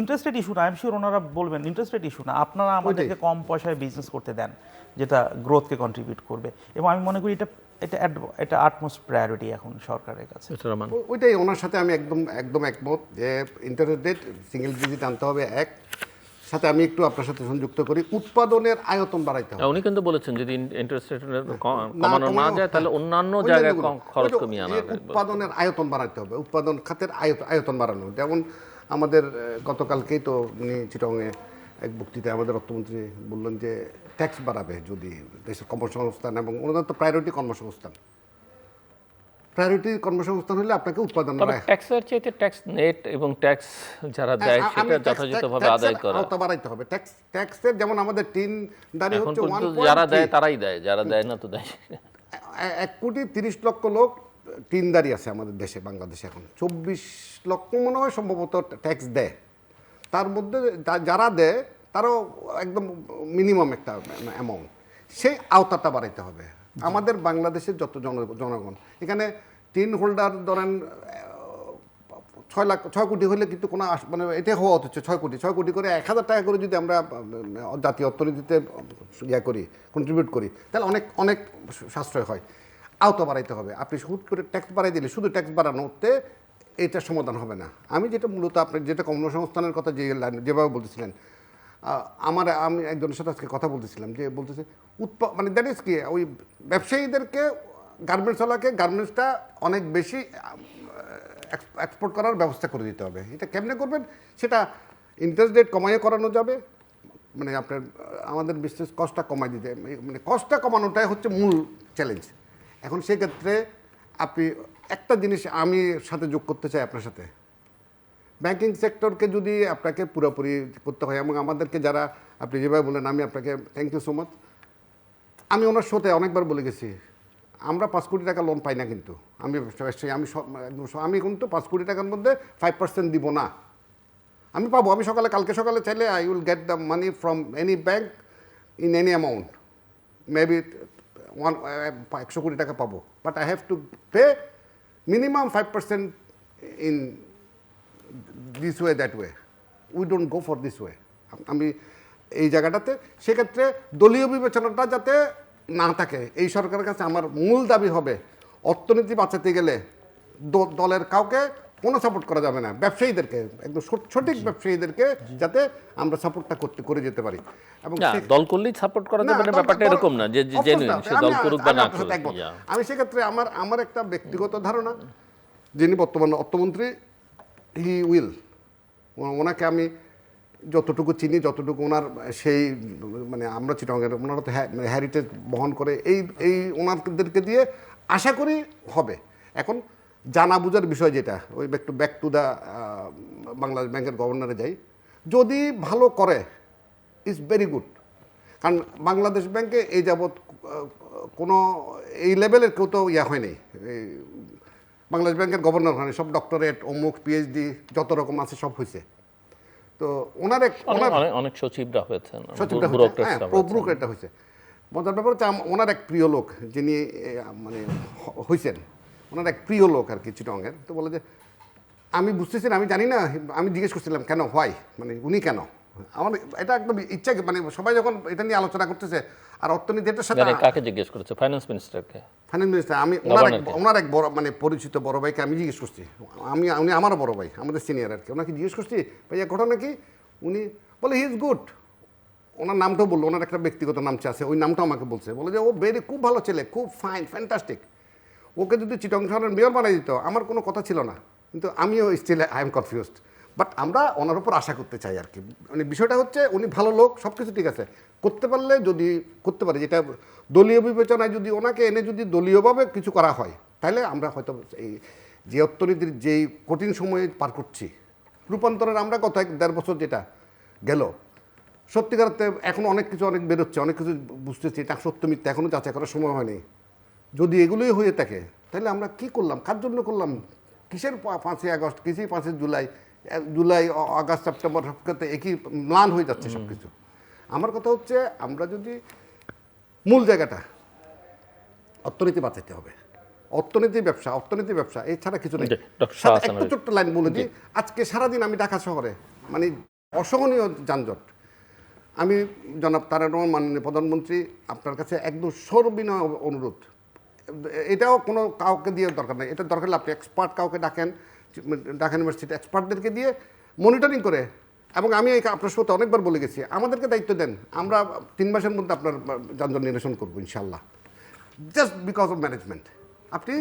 ইন্টারেস্ট রেট ইস্যু না, আই এম শিওর ওনারা বলবেন ইন্টারেস্ট রেট ইস্যু না, আপনারা আমাদেরকে কম পয়সায় বিজনেস করতে দেন যেটা গ্রোথকে কন্ট্রিবিউট করবে, এবং আমি মনে করি এটা এটা এটা আটমোস্ট প্রায়োরিটি এখন সরকারের কাছে। ওইটাই ওনার সাথে আমি একদম একমত যে ইন্টারেস্ট রেট সিঙ্গেল ডিজিট আনতে হবে। এক সাথে আমি একটু আপনার সাথে সংযুক্ত করি, উৎপাদনের আয়তন বাড়াইতে হবে। উনি কিন্তু বলেছেন যদি ইন্টারেস্ট রেট কমানো না যায় তাহলে অন্যান্য জায়গায় খরচ কমিয়ে আনা যায়। উৎপাদনের আয়তন বাড়াইতে হবে, উৎপাদন খাতের আয়তন বাড়ানো। যেমন আমাদের গতকালকেই তো উনি চিটংয়ে এক বক্তৃতায় আমাদের অর্থমন্ত্রী বললেন যে ট্যাক্স বাড়াবে যদি দেশের কর্মসংস্থান, এবং ওনাদের তো প্রায়োরিটি কর্মসংস্থান, প্রায়োরিটি কর্মসংস্থান হলে আপনাকে উৎপাদন ট্যাক্সের চাইতে ট্যাক্স নেট এবং ট্যাক্স যারা দেয় সেটা যথযথভাবে আদায় করা, আওতা বাড়াইতে হবে। ট্যাক্সের যেমন আমাদের টিন দাঁড়িয়ে এখন হচ্ছে পর্যন্ত যারা দেয় তারাই দেয়, যারা দেয় না তো দেয়। 1,30,00,000 লোক টিনদারি আছে আমাদের দেশে, বাংলাদেশে এখন 24 লক্ষ মনে হয় সম্ভবত ট্যাক্স দেয়। তার মধ্যে যারা দেয় তারাও একদম মিনিমাম একটা অ্যামাউন্ট, সেই আওতাটা বাড়াইতে হবে। আমাদের বাংলাদেশের যত জনগণ এখানে টিন হোল্ডার ধরেন 6 কোটি হলে কিন্তু কোনো মানে এটা হওয়া হচ্ছে 6 কোটি করে 1,000 টাকা করে যদি আমরা জাতীয় অর্থনীতিতে করি, কন্ট্রিবিউট করি, তাহলে অনেক সাশ্রয় হয়। আওতা বাড়াইতে হবে। আপনি হুট করে ট্যাক্স বাড়াই দিলে শুধু ট্যাক্স বাড়ানোতে এটা সমাধান হবে না। আমি যেটা মূলত আপনি যেটা কর্মসংস্থানের কথা যেভাবে বলতেছিলেন, আমি একজনের সাথে আজকে কথা বলতেছিলাম যে বলতেছে মানে দ্যাট ইজ কি, ওই ব্যবসায়ীদেরকে গার্মেন্টসওয়ালাকে গার্মেন্টসটা অনেক বেশি এক্সপোর্ট করার ব্যবস্থা করে দিতে হবে। এটা কেমনে করবেন, সেটা ইন্টারেস্ট রেট কমাইয়ে করানো যাবে, মানে আপনার আমাদের বিজনেস কস্টটা কমাই দিতে, মানে কস্টটা কমানোটাই হচ্ছে মূল চ্যালেঞ্জ। এখন সেক্ষেত্রে আপনি একটা জিনিস আমি সাথে যোগ করতে চাই আপনার সাথে, ব্যাংকিং সেক্টরকে যদি আপনাকে পুরোপুরি করতে হয়, এবং আমাদেরকে যারা আপনি যেভাবে বলেন, আমি আপনাকে থ্যাংক ইউ সো মাচ। আমি ওনার শোতে অনেকবার বলে গেছি, আমরা 5 কোটি টাকা লোন পাই না, কিন্তু আমি কিন্তু 5 কোটি টাকার মধ্যে 5% দিব না। আমি পাবো, আমি কালকে সকালে চাইলে I will get the money from any bank in any amount, maybe 100 কোটি টাকা পাবো, but I have to pay minimum 5% in this way that way, we don't go for this way. আমি এই জায়গাটাতে সেক্ষেত্রে দলীয় বিবেচনাটা যাতে না থাকে, এই সরকারের কাছে আমার মূল দাবি হবে, অর্থনীতি বাঁচাতে গেলে দলের কাউকে কোনো সাপোর্ট করা যাবে না, ব্যবসায়ীদেরকে একদম সঠিক ব্যবসায়ীদেরকে যাতে আমরা সাপোর্টটা করে যেতে পারি। এবং দল করলেই সাপোর্ট করা যাবে না, ব্যাপারটা এরকম না যে জেনুইন সে দল করুক বা না করুক। আমি সেক্ষেত্রে আমার একটা ব্যক্তিগত ধারণা, যিনি বর্তমান অর্থমন্ত্রী, হি উইল, ওনাকে আমি যতটুকু চিনি, যতটুকু ওনার সেই মানে আমরা চিটাগাংয়ের, ওনারা তো হেরিটেজ বহন করে, এই ওনাদেরকে দিয়ে আশা করি হবে। এখন জানা বুঝার বিষয় যেটা, ওই ব্যাক টু দ্য বাংলাদেশ ব্যাংকের গভর্নরে যাই, যদি ভালো করে ইজ ভেরি গুড, কারণ বাংলাদেশ ব্যাংকে এই যাবৎ কোনো এই লেভেলের কেউ তো হয়নি, বাংলাদেশ ব্যাংকের গভর্নর হয়নি, সব ডক্টরেট, অমুক, পিএইচডি যত রকম আছে সব হয়েছে। তো ওনার অনেক সচিবরা হয়েছেন, ব্রুকরেটটা হয়েছে। মজার ব্যাপার হচ্ছে ওনার এক প্রিয় লোক যিনি মানে হয়েছেন, ওনার এক প্রিয় লোক আর কি চিটাগাংয়ের, তো বলে যে আমি বুঝতেছি না, আমি জানি না, আমি জিজ্ঞেস করছিলাম কেন, হোয়াই, মানে উনি কেন, আমার এটা একদম ইচ্ছা, মানে সবাই যখন এটা নিয়ে আলোচনা করতেছে, আর অর্থনীতিটার সাথে কাকে জিজ্ঞেস করেছে, ফাইন্যান্স মিনিস্টারকে, ফাইন্যান্স মিনিস্টার, আমি ওনার এক বড় মানে পরিচিত বড় ভাইকে আমি জিজ্ঞেস করছি, উনি আমারও বড় ভাই, আমাদের সিনিয়র আর কি, ওনাকে জিজ্ঞেস করছি ভাইয়া ঘটনা কি, উনি বলে হি ইজ গুড, ওনার নামটাও বললো, ওনার একটা ব্যক্তিগত নাম আছে, ওই নামটাও আমাকে বলছে, বলে যে ও খুব ভালো ছেলে, খুব ফাইন, ফ্যান্টাস্টিক, ওকে যদি চিটং শহরের মেয়র বানাই দিত আমার কোনো কথা ছিল না। কিন্তু আমিও still I am confused, but আমরা ওনার উপর আশা করতে চাই আর কি। মানে বিষয়টা হচ্ছে উনি ভালো লোক, সব কিছু ঠিক আছে, করতে পারলে যদি করতে পারে, যেটা দলীয় বিবেচনায় যদি ওনাকে এনে যদি দলীয়ভাবে কিছু করা হয়, তাহলে আমরা হয়তো এই যে অর্থনীতির যেই কঠিন সময়ে পার করছি, রূপান্তরের আমরা কত 1-1.5 বছর যেটা গেল, সত্যিকারতে এখন অনেক কিছু অনেক বেরোচ্ছে, অনেক কিছু বুঝতেছি, এটা সত্য মিথ্যা এখনও যাচাই করার সময় হয়নি। যদি এগুলোই হয়ে থাকে তাহলে আমরা কি করলাম, কার জন্য করলাম, কিসের 5ই আগস্ট, কিসের 5ই জুলাই, জুলাই আগস্ট সেপ্টেম্বর সবক্ষেত্রে একই ম্লান হয়ে যাচ্ছে সব কিছু। আমার কথা হচ্ছে আমরা যদি মূল জায়গাটা অর্থনীতি বাঁচাতে হবে, অর্থনীতি ব্যবসা এছাড়া কিছু নেই। ডক্টর শাহ হাসান একটা ছোট্ট লাইন বলে দিই, আজকে সারাদিন আমি ঢাকা শহরে মানে অসহনীয় যানজট, আমি জনাব তারেক রহমান মাননীয় প্রধানমন্ত্রী আপনার কাছে একদম সর্ববিনয় অনুরোধ, এটাও কোনো কাউকে দিয়ে দরকার নেই, এটা দরকার হলে আপনি এক্সপার্ট কাউকে ডাকেন, ঢাকা ইউনিভার্সিটি এক্সপার্টদেরকে দিয়ে মনিটরিং করে, এবং আমি এই আপনার সাথে অনেকবার বলে গেছি, আমাদেরকে দায়িত্ব দেন, আমরা 3 মাসের মধ্যে আপনার যানজট নিরসন করবো ইনশাল্লাহ, জাস্ট বিকজ অফ ম্যানেজমেন্ট। আপনি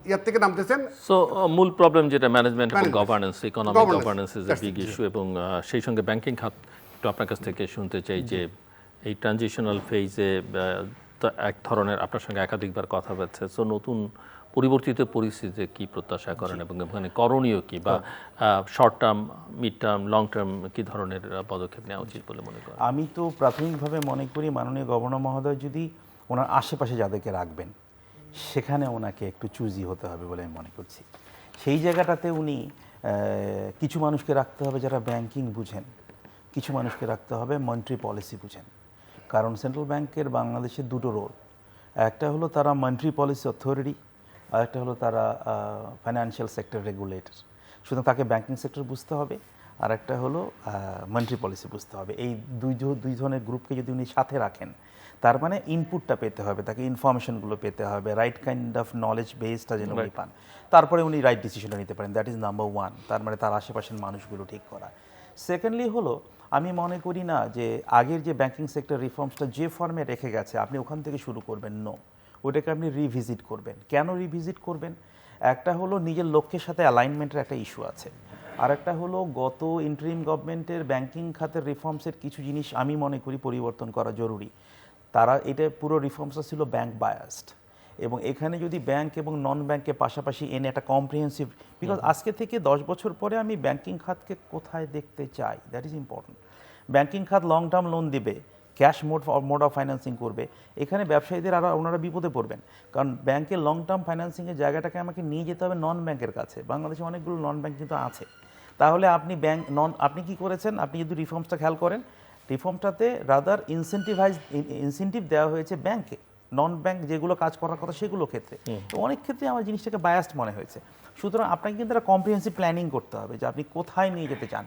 ইয়ার থেকে নামতেছেন। সো মূল প্রবলেম যেটা ম্যানেজমেন্ট এবং Management. Governance, economic Governance, governance is a that's big it. Issue, এবং সেই সঙ্গে ব্যাংকিং খাত একটু আপনার কাছ থেকে শুনতে চাই যে এই ট্রানজিশনাল ফেজে এক ধরনের আপনার সঙ্গে একাধিকবার কথা হচ্ছে, সো নতুন পরিবর্তিত পরিস্থিতিতে কি প্রত্যাশা করেন এবং এখানে করণীয় কি, বা short term, mid term, long term কি ধরনের পদক্ষেপ নেওয়া উচিত বলে মনে করেন? আমি তো প্রাথমিকভাবে মনে করি মাননীয় গভর্নর মহোদয় যদি ওনার আশেপাশে যাদেরকে রাখবেন সেখানে ওনাকে একটু চুজি হতে হবে বলে আমি মনে করছি। সেই জায়গাটাতে উনি কিছু মানুষকে রাখতে হবে যারা ব্যাংকিং বুঝেন, কিছু মানুষকে রাখতে হবে মনিটারি পলিসি বুঝেন। কারণ সেন্ট্রাল ব্যাংকের বাংলাদেশে দুটো রোল, একটা হলো তারা মনিটারি পলিসি অথরিটি, আর একটা হলো তারা ফাইন্যান্সিয়াল সেক্টর রেগুলেটর। সুতরাং তাকে ব্যাংকিং সেক্টর বুঝতে হবে, আর একটা হলো মনিটারি পলিসি বুঝতে হবে। এই দুই ধরনের গ্রুপকে যদি উনি সাথে রাখেন, তার মানে ইনপুটটা পেতে হবে, তাকে ইনফরমেশনগুলো পেতে হবে, রাইট কাইন্ড অফ নলেজ বেসটা যেন উনি পান, তারপরে উনি রাইট ডিসিশনটা নিতে পারেন। দ্যাট ইজ নাম্বার 1, তার মানে তার আশেপাশের মানুষগুলো ঠিক করা। সেকেন্ডলি হলো আমি মনে করি না যে আগের যে ব্যাংকিং সেক্টর রিফর্মসটা যে ফর্মে রেখে গেছে আপনি ওখান থেকে শুরু করবেন, নো, ওটাকে আপনি রিভিজিট করবেন। কেন রিভিজিট করবেন? একটা হলো নিজের লক্ষ্যের সাথে অ্যালাইনমেন্টের একটা ইস্যু আছে, আর একটা হলো গত ইন্টারিম গভর্নমেন্টের ব্যাংকিং খাতের রিফর্মসের কিছু জিনিস আমি মনে করি পরিবর্তন করা জরুরি। তারা এটা পুরো রিফর্মসটা ছিল ব্যাংক বায়াসড, এবং এখানে যদি ব্যাংক এবং নন ব্যাংককে পাশাপাশি এনে একটা কম্প্রিহেন্সিভ, বিকজ আজকে থেকে 10 বছর পরে আমি ব্যাংকিং খাতকে কোথায় দেখতে চাই, দ্যাট ইজ ইম্পর্টেন্ট। ব্যাংকিং খাত লং টার্ম লোন দিবে, ক্যাশ মোড অফ ফাইন্যান্সিং করবে, এখানে ব্যবসায়ীদের আরও ওনারা বিপদে পড়বেন, কারণ ব্যাংকের লং টার্ম ফাইন্যান্সিংয়ের জায়গাটাকে আমাকে নিয়ে যেতে হবে নন ব্যাংকের কাছে। বাংলাদেশে অনেকগুলো নন ব্যাংক কিন্তু আছে। তাহলে আপনি আপনি কি করেছেন, আপনি যদি রিফর্মসটা খেয়াল করেন, রিফর্মটাতে রাদার ইনসেন্টিভ দেওয়া হয়েছে ব্যাংকে, নন ব্যাংক যেগুলো কাজ করার কথা সেগুলো ক্ষেত্রে। তো অনেক ক্ষেত্রে আমার জিনিসটাকে বায়াসড মনে হয়েছে। সুতরাং আপনাকে কিন্তু একটা কম্প্রিহেন্সিভ প্ল্যানিং করতে হবে যে আপনি কোথায় নিয়ে যেতে চান,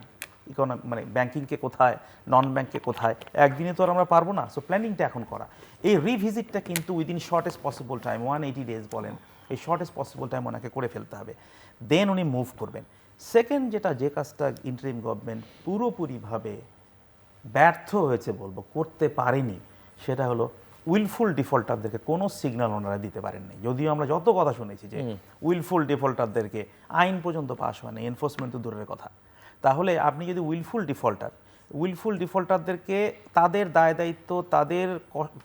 মানে ব্যাংকিংকে কোথায়, নন ব্যাংককে কোথায়, একদিনে তো আর আমরা পারবো না। সো প্ল্যানিংটা এখন করা, এই রিভিজিটটা কিন্তু within shortest possible time, 180 days বলেন, এই শর্টেস্ট পসিবল টাইম ওনাকে করে ফেলতে হবে, দেন উনি মুভ করবেন। সেকেন্ড যে কাজটা ইন্টারিম গভর্নমেন্ট পুরোপুরিভাবে ব্যর্থ হয়েছে বলবো, করতে পারেনি, সেটা হলো উইলফুল ডিফল্টারদেরকে কোনো সিগন্যাল ওনারা দিতে পারেননি। যদিও আমরা যত কথা শুনেছি যে উইলফুল ডিফল্টারদেরকে আইন পর্যন্ত পাস হয়নি, এনফোর্সমেন্ট তো দূরের কথা। তাহলে আপনি যদি উইলফুল ডিফল্টারদেরকে তাদের দায় দায়িত্ব,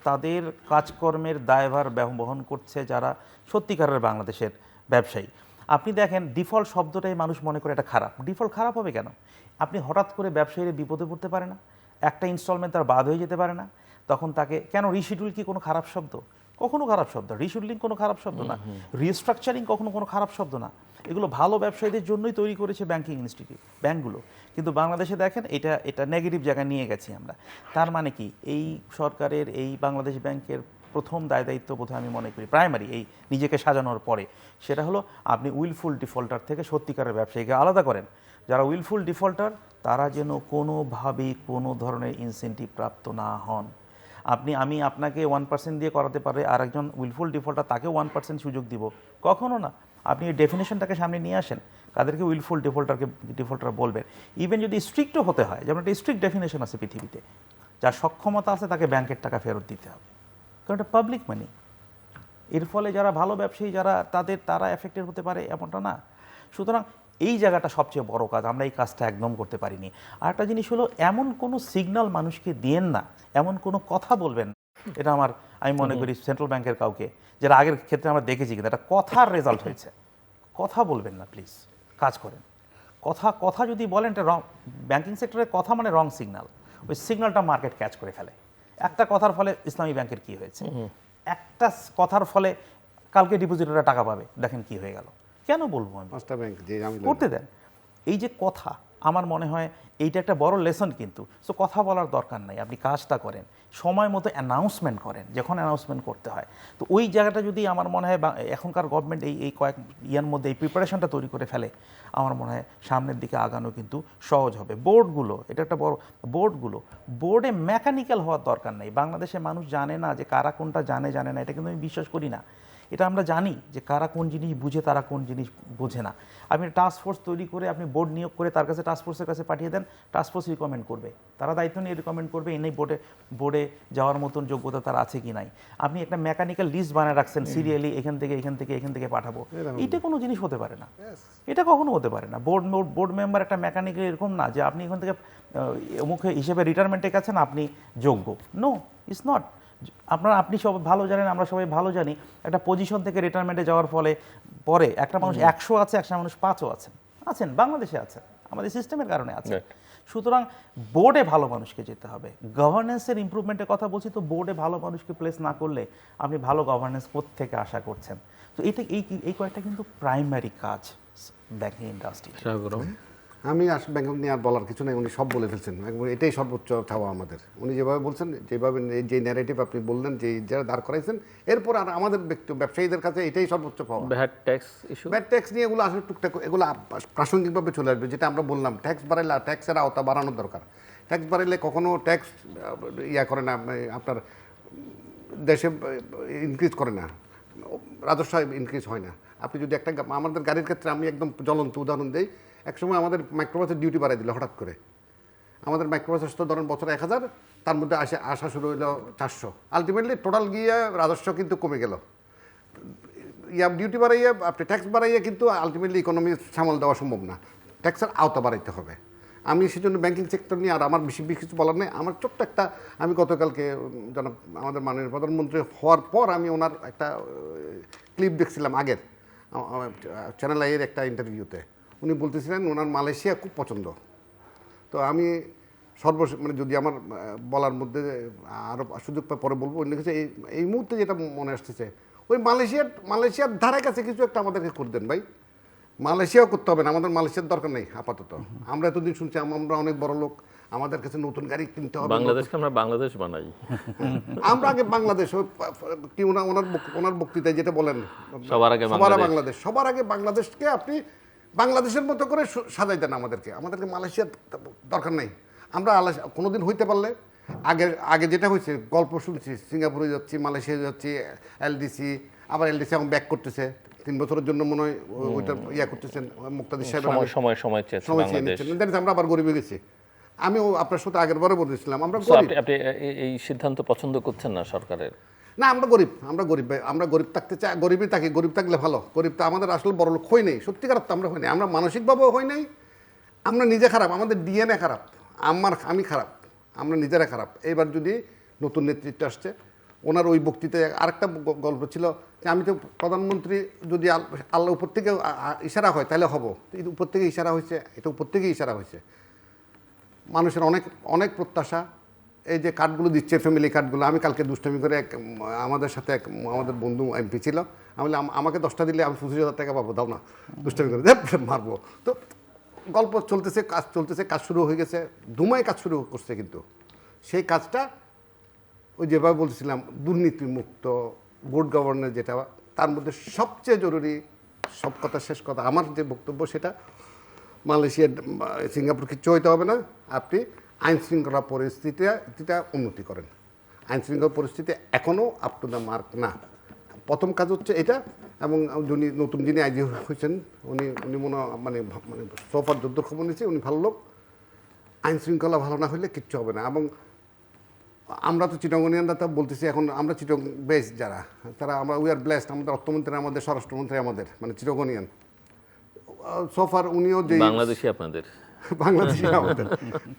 তাদের কাজকর্মের দায়ভার বহন করছে যারা সত্যিকারের বাংলাদেশের ব্যবসায়ী। আপনি দেখেন ডিফল্ট শব্দটাই মানুষ মনে করে এটা খারাপ। ডিফল্ট খারাপ হবে কেন? আপনি হঠাৎ করে ব্যবসায়ীরা বিপদে পড়তে পারে না, একটা ইনস্টলমেন্ট তার বাদ হয়ে যেতে পারে না, তখন তাকে কেন, রিশিডিউল কি কোনো খারাপ শব্দ? কখনো খারাপ শব্দ। রিশিডিউলিং কোনো খারাপ শব্দ না, রিস্ট্রাকচারিং কখনো কোনো খারাপ শব্দ না। এগুলো ভালো ব্যবসায়ীদের জন্যই তৈরি করেছে ব্যাংকিং ইনস্টিটিউট, ব্যাংকগুলো। কিন্তু বাংলাদেশে দেখেন এটা নেগেটিভ জায়গায় নিয়ে গেছি আমরা। তার মানে কি, এই সরকারের এই বাংলাদেশ ব্যাংকের প্রথম দায়িত্ব বোধহয় আমি মনে করি প্রাইমারি এই নিজেকে সাজানোর পরে, সেটা হলো আপনি উইলফুল ডিফল্টার থেকে সত্যিকারের ব্যবসায়ীকে আলাদা করেন। যারা উইলফুল ডিফল্টার তারা যেন কোনোভাবেই কোনো ধরনের ইনসেন্টিভ প্রাপ্ত না হন। আমি আপনাকে 1% দিয়ে করাতে পারে, আর একজন উইলফুল ডিফল্টার তাকেও 1% সুযোগ দিব, কখনো না। আপনি এই ডেফিনেশনটাকে সামনে নিয়ে আসেন, কাদেরকে উইলফুল ডিফল্টার বলবেন। ইভেন যদি স্ট্রিক্টও হতে হয়, যেমন একটা স্ট্রিক্ট ডেফিনেশন আছে পৃথিবীতে, যার সক্ষমতা আছে তাকে ব্যাংকের টাকা ফেরত দিতে হবে, কারণ এটা পাবলিক মানি। এর ফলে যারা ভালো ব্যবসায়ী তারা এফেক্টেড হতে পারে এমনটা না। সুতরাং এই জায়গাটা সবচেয়ে বড় কাজ, আমরা এই কাজটা একদম করতে পারিনি। আর একটা জিনিস হলো, এমন কোনো সিগন্যাল মানুষকে দিয়েন না, এমন কোনো কথা বলবেন না। এটা আমি মনে করি সেন্ট্রাল ব্যাংকের কাউকে, যেটা আগের ক্ষেত্রে আমরা দেখেছি, কিন্তু একটা কথার রেজাল্ট হয়েছে। কথা বলবেন না প্লিজ, কাজ করেন। কথা যদি বলেন, এটা রং। ব্যাংকিং সেক্টরের কথা মানে রং সিগন্যাল, ওই সিগন্যালটা মার্কেট ক্যাচ করে ফেলে। একটা কথার ফলে ইসলামী ব্যাংকের কি হয়েছে, একটা কথার ফলে কালকে ডিপোজিটররা টাকা পাবে, দেখেন কি হয়ে গেল। কেন বলবো আমি? পাঁচটা ব্যাংক যে আমি করতে দেন। এই যে কথা, আমার মনে হয় এইটা একটা বড় লেসন কিন্তু। সো কথা বলার দরকার নাই, আপনি কাজটা করেন, সময় মতো অ্যানাউন্সমেন্ট করেন যখন অ্যানাউন্সমেন্ট করতে হয়। তো ওই জায়গাটা যদি আমার মনে হয় এখনকার গভর্নমেন্ট এই কয়েক ইয়ার মধ্যে এই প্রিপারেশনটা তৈরি করে ফেলে, আমার মনে হয় সামনের দিকে আগানো কিন্তু সহজ হবে। বোর্ডগুলো, এটা একটা বড়, বোর্ডে মেকানিক্যাল হওয়ার দরকার নেই। বাংলাদেশে মানুষ জানে না যে কারা কোনটা জানে না, এটা কিন্তু আমি বিশ্বাস করি না। এটা আমরা জানি যে কারা কোন জিনিস বুঝে, তারা কোন জিনিস বোঝে না। আপনি টাস্ক ফোর্স তৈরি করে আপনি বোর্ড নিয়োগ করে তার কাছে, টাস্ক ফোর্সের কাছে পাঠিয়ে দেন, টাস্ক ফোর্স রিকমেন্ড করবে, তারা দায়িত্ব নিয়ে রিকমেন্ড করবে এনেই বোর্ডে যাওয়ার মতন যোগ্যতা তার আছে কি নাই। আপনি একটা মেকানিক্যাল লিস্ট বানিয়ে রাখছেন, সিরিয়ালি এখান থেকে পাঠাবো, এটা কোনো জিনিস হতে পারে না। এটা কখনো হতে পারে না। বোর্ড মেম্বার একটা মেকানিক্যাল এরকম না যে আপনি এখান থেকে অমুক হিসেবে রিটায়ারমেন্টে গেছেন, আপনি যোগ্য। No, it's not. আপনি সব ভালো জানেন, আমরা সবাই ভালো জানি, একটা পজিশন থেকে রিটায়ারমেন্টে যাওয়ার পরে একটা মানুষ 100 আছে, একটা মানুষ 5ও আছেন, বাংলাদেশে আছেন, আমাদের সিস্টেমের কারণে আছে। সুতরাং বোর্ডে ভালো মানুষকে যেতে হবে। গভর্নেন্সের ইমপ্রুভমেন্টের কথা বলছি, তো বোর্ডে ভালো মানুষকে প্লেস না করলে আপনি ভালো গভর্নেন্স কোত্থেকে আশা করছেন? তো এই কয়েকটা কিন্তু প্রাইমারি কাজ ব্যাংকিং ইন্ডাস্ট্রি। আমি ব্যাংক নিয়ে আর বলার কিছু নেই, উনি সব বলে ফেলছেন। একবার এটাই সর্বোচ্চ চাওয়া আমাদের। উনি যেভাবে বলছেন, যেভাবে যে ন্যারেটিভ আপনি বললেন, যে যারা দাঁড় করাইছেন, এরপর আর আমাদের ব্যবসায়ীদের কাছে এটাই সর্বোচ্চ পাওয়া। VAT tax issue, VAT tax নিয়ে এগুলো আসলে টুকটাক, এগুলো প্রাসঙ্গিকভাবে চলে আসবে। যেটা আমরা বললাম, ট্যাক্স বাড়াইলে ট্যাক্সের আওতা বাড়ানোর দরকার। ট্যাক্স বাড়াইলে কখনো ট্যাক্স করে না, আপনার দেশে ইনক্রিজ করে না, রাজস্ব ইনক্রিজ হয় না। আপনি যদি আমাদের গাড়ির ক্ষেত্রে আমি একদম জ্বলন্ত উদাহরণ দিই, একসময় আমাদের মাইক্রোবাসের ডিউটি বাড়াই দিল হঠাৎ করে। আমাদের মাইক্রোবাস তো ধরেন বছরে 1000, তার মধ্যে আসা শুরু হলো 400। আলটিমেটলি টোটাল গিয়ে রাজস্ব কিন্তু কমে গেল। ডিউটি বাড়াইয়া, আপনি ট্যাক্স বাড়াইয়া কিন্তু আলটিমেটলি ইকোনমি সামাল দেওয়া সম্ভব না। ট্যাক্সের আওতা বাড়াইতে হবে। আমি সেজন্য ব্যাংকিং সেক্টর নিয়ে আর আমার বেশি কিছু বলার নেই। আমার ছোট্ট একটা, আমি গতকালকে আমাদের মাননীয় প্রধানমন্ত্রী হওয়ার পর আমি ওনার একটা ক্লিপ দেখছিলাম আগের চ্যানেল আইয়ের একটা ইন্টারভিউতে। উনি বলতেছিলেন ওনার মালয়েশিয়া খুব পছন্দ। তো আমি যদি আমার বলার মধ্যে আরও সুযোগ পাই পরে বলবো। উনি লিখেছে এই মুহূর্তে যেটা মনে আসতেছে, ওই মালয়েশিয়ার ধারে কাছে কিছু একটা আমাদেরকে করে দেন ভাই। মালয়েশিয়াও করতে হবে না, আমাদের মালয়েশিয়ার দরকার নেই আপাতত। আমরা এতদিন শুনছি আমরা অনেক বড় লোক, আমাদের কাছে নতুন গাড়ি কিনতে হবে। বাংলাদেশকে আমরা বাংলাদেশ বানাই। আমরা আগে বাংলাদেশ, কি ওনার বক্তৃতায় যেটা বলেন, সবার আগে বাংলাদেশ, সবার আগে বাংলাদেশকে আপনি বাংলাদেশের মতো করে সাজাই দেন। আমাদেরকে মালয়েশিয়ার দরকার নেই। আমরা কোনোদিন হইতে পারলে আগে যেটা হয়েছে, গল্প শুনছি, সিঙ্গাপুরে যাচ্ছি, মালয়েশিয়া যাচ্ছি, এলডিসি, আবার এলডিসি এখন ব্যাক করতেছে 3 বছরের জন্য মনে হয় ওইটা করতেছেন মুক্তাদির সাহেব, সময় চেয়েছেন। আমরা আবার গরিবে গেছি। আমিও আপনার সাথে আগের বারে বলেছিলাম আমরা গরিব। আপনি এই সিদ্ধান্ত পছন্দ করছেন না সরকারের? না, আমরা গরিব ভাই, আমরা গরিব থাকতে চাই, গরিবই থাকি, গরিব থাকলে ভালো। গরিব তো আমাদের আসলে বড় লোক হই নাই, সত্যিকার তো আমরা হই নাই, আমরা মানসিকভাবেও হই নাই, আমরা নিজে খারাপ, আমাদের ডিএনএ খারাপ, আমি খারাপ, আমরা নিজেরা খারাপ। এইবার যদি নতুন নেতৃত্ব আসছে, ওনার ওই বক্তৃতায় আরেকটা গল্প ছিল যে আমি তো প্রধানমন্ত্রী, যদি আল্লাহ উপর থেকে ইশারা হয় তাহলে হব। উপর থেকে ইশারা হয়েছে, এটা উপর থেকে ইশারা হয়েছে। মানুষের অনেক প্রত্যাশা। এই যে কার্ডগুলো দিচ্ছে, ফ্যামিলি কার্ডগুলো, আমি কালকে দুষ্টামি করে আমাদের সাথে আমাদের বন্ধু এমপি ছিল, আমি বললাম আমাকে 10টা দিলে আমি 25,000 টাকা পাবো, দাও না, দুষ্টামি করে মারবো। তো গল্প চলতেছে, কাজ শুরু হয়ে গেছে, দুমায় কাজ শুরু করছে। কিন্তু সেই কাজটা ওই যেভাবে বলতেছিলাম, দুর্নীতিমুক্ত বোর্ড গভর্নেন্স, যেটা তার মধ্যে সবচেয়ে জরুরি, সব কথা শেষ কথা আমার যে বক্তব্য, সেটা মালয়েশিয়া সিঙ্গাপুর কিচ্ছু হইতে হবে না। আপনি আইন শৃঙ্খলা পরিস্থিতিটা উন্নতি করেন। আইন শৃঙ্খলা পরিস্থিতি এখনও আপ টু দ্য মার্ক না। প্রথম কাজ হচ্ছে এটা। এবং যিনি আইজি হয়েছেন, উনি মানে সোফার যুদ্ধ খবর নিয়েছে, উনি ভালো লোক। আইন শৃঙ্খলা ভালো না হলে কিচ্ছু হবে না। এবং আমরা তো চিটাগনিয়ানরা তো বলতেছি এখন আমরা চিটং বেস যারা তারা আমরা উই আর ব্লেসড, আমাদের অর্থমন্ত্রী আমাদের, স্বরাষ্ট্রমন্ত্রী আমাদের, মানে চিটাগনিয়ান সোফার, উনিও যে বাংলাদেশি আপনাদের বাংলাদেশি আমাদের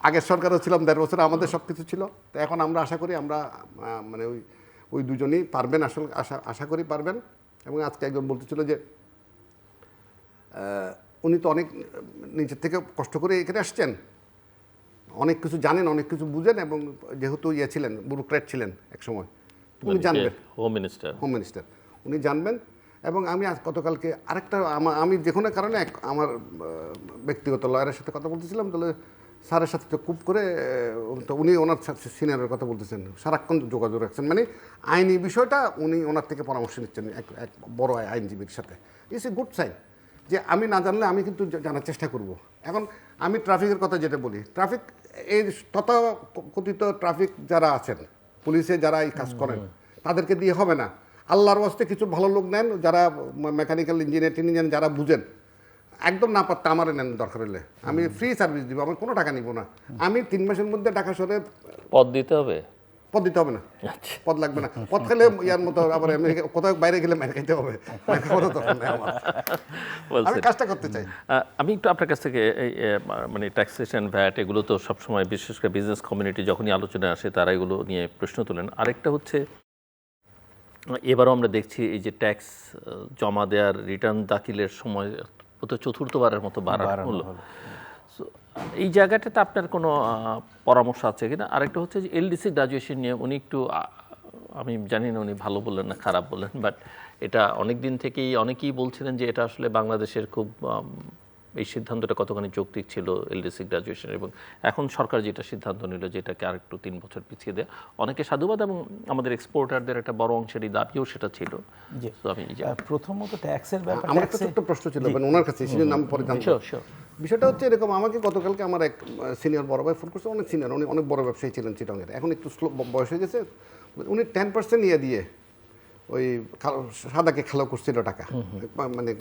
আগের সরকারও ছিলাম 1.5 বছর, আমাদের সব কিছু ছিল। তো এখন আমরা আশা করি আমরা মানে ওই দুজনেই পারবেন, আসলে আশা করি পারবেন। এবং আজকে একজন বলতেছিল যে উনি তো অনেক নিজের থেকে কষ্ট করে এখানে আসছেন, অনেক কিছু জানেন, অনেক কিছু বুঝেন, এবং যেহেতু ছিলেন, ব্যুরোক্র্যাট ছিলেন একসময়, উনি জানবেন, হোম মিনিস্টার উনি জানবেন। এবং আমি আজ গতকালকে আরেকটা আমি যে কোনো কারণে আমার ব্যক্তিগত লয়ারের সাথে কথা বলতেছিলাম, তাহলে স্যারের সাথে তো খুব করে, তো উনি ওনার সিনিয়রের কথা বলতেছেন, সারাক্ষণ যোগাযোগ রাখছেন, মানে আইনি বিষয়টা উনি ওনার থেকে পরামর্শ নিচ্ছেন এক বড় আইনজীবীর সাথে। ইটস এ গুড সাইন যে আমি না জানলে আমি কিন্তু জানার চেষ্টা করব। এখন আমি ট্রাফিকের কথা যেটা বলি, ট্রাফিক এই তথাকথিত ট্রাফিক যারা আছেন, পুলিশে যারা এই কাজ করেন, তাদেরকে দিয়ে হবে না। আল্লাহর ওয়াস্তে কিছু ভালো লোক নেন, যারা মেকানিক্যাল ইঞ্জিনিয়ার যারা বুঝেন, একদম না পারতে আমারে নেন, দরকার হলে আমি ফ্রি সার্ভিস দিব, আমি কোনো টাকা নিব না। আমি 3 মাসের মধ্যে ঢাকা শহরে পদ দিতে হবে না, পদ লাগবে না। পদ খেলে ইয়ার মতো আবার আমেরিকা কোথাও বাইরে গেলে মার খাইতে হবে, মার খাওয়ার দরকার নেই আমার। আমি কাজটা করতে চাই। আমি একটু আপনার কাছ থেকে মানে ট্যাক্সেশন, ভ্যাট, এগুলো তো সবসময় বিশেষ করে বিজনেস কমিউনিটি যখনই আলোচনায় আসে তারা এগুলো নিয়ে প্রশ্ন তোলেন। আরেকটা হচ্ছে এবারও আমরা দেখছি এই যে ট্যাক্স জমা দেওয়ার রিটার্ন দাখিলের সময় তো চতুর্থবারের মতো বাড়ানো হলো। এই জায়গাটাতে আপনার কোনো পরামর্শ আছে কিনা? আরেকটা হচ্ছে যে এলডিসি গ্রাজুয়েশন নিয়ে উনি একটু, আমি জানি না উনি ভালো বললেন না খারাপ বললেন, বাট এটা অনেক দিন থেকেই অনেকেই বলছিলেন যে এটা আসলে বাংলাদেশের খুব এই সিদ্ধান্তটা কতখানি যৌক্তিক ছিল এলডিসি গ্রাজুয়েশন, এবং এখন সরকার যেটা সিদ্ধান্ত নিল যে এটাকে আরেকটু 3 বছর পিছিয়ে দেয়, অনেকে সাধুবাদ, এবং আমাদের এক্সপোর্টারদের একটা বড় অংশেরই দাবিও সেটা ছিল। তো আমি প্রথমত ট্যাক্সের ব্যাপারে আমার একটা ছোট্ট প্রশ্ন ছিল ওনার কাছে, সেজন্য আমি পরে জানতে। বিষয়টা হচ্ছে এরকম, আমাকে গতকালকে আমার এক সিনিয়র বড় ভাই ফোন করছে, অনেক সিনিয়র, উনি অনেক বড় ব্যবসায়ী ছিলেন চিটংয়ের, এখন একটু বয়স হয়ে গেছে, উনি 10% নিয়ে দিয়ে ওই সাদাকে কালো করছিল টাকা, মানে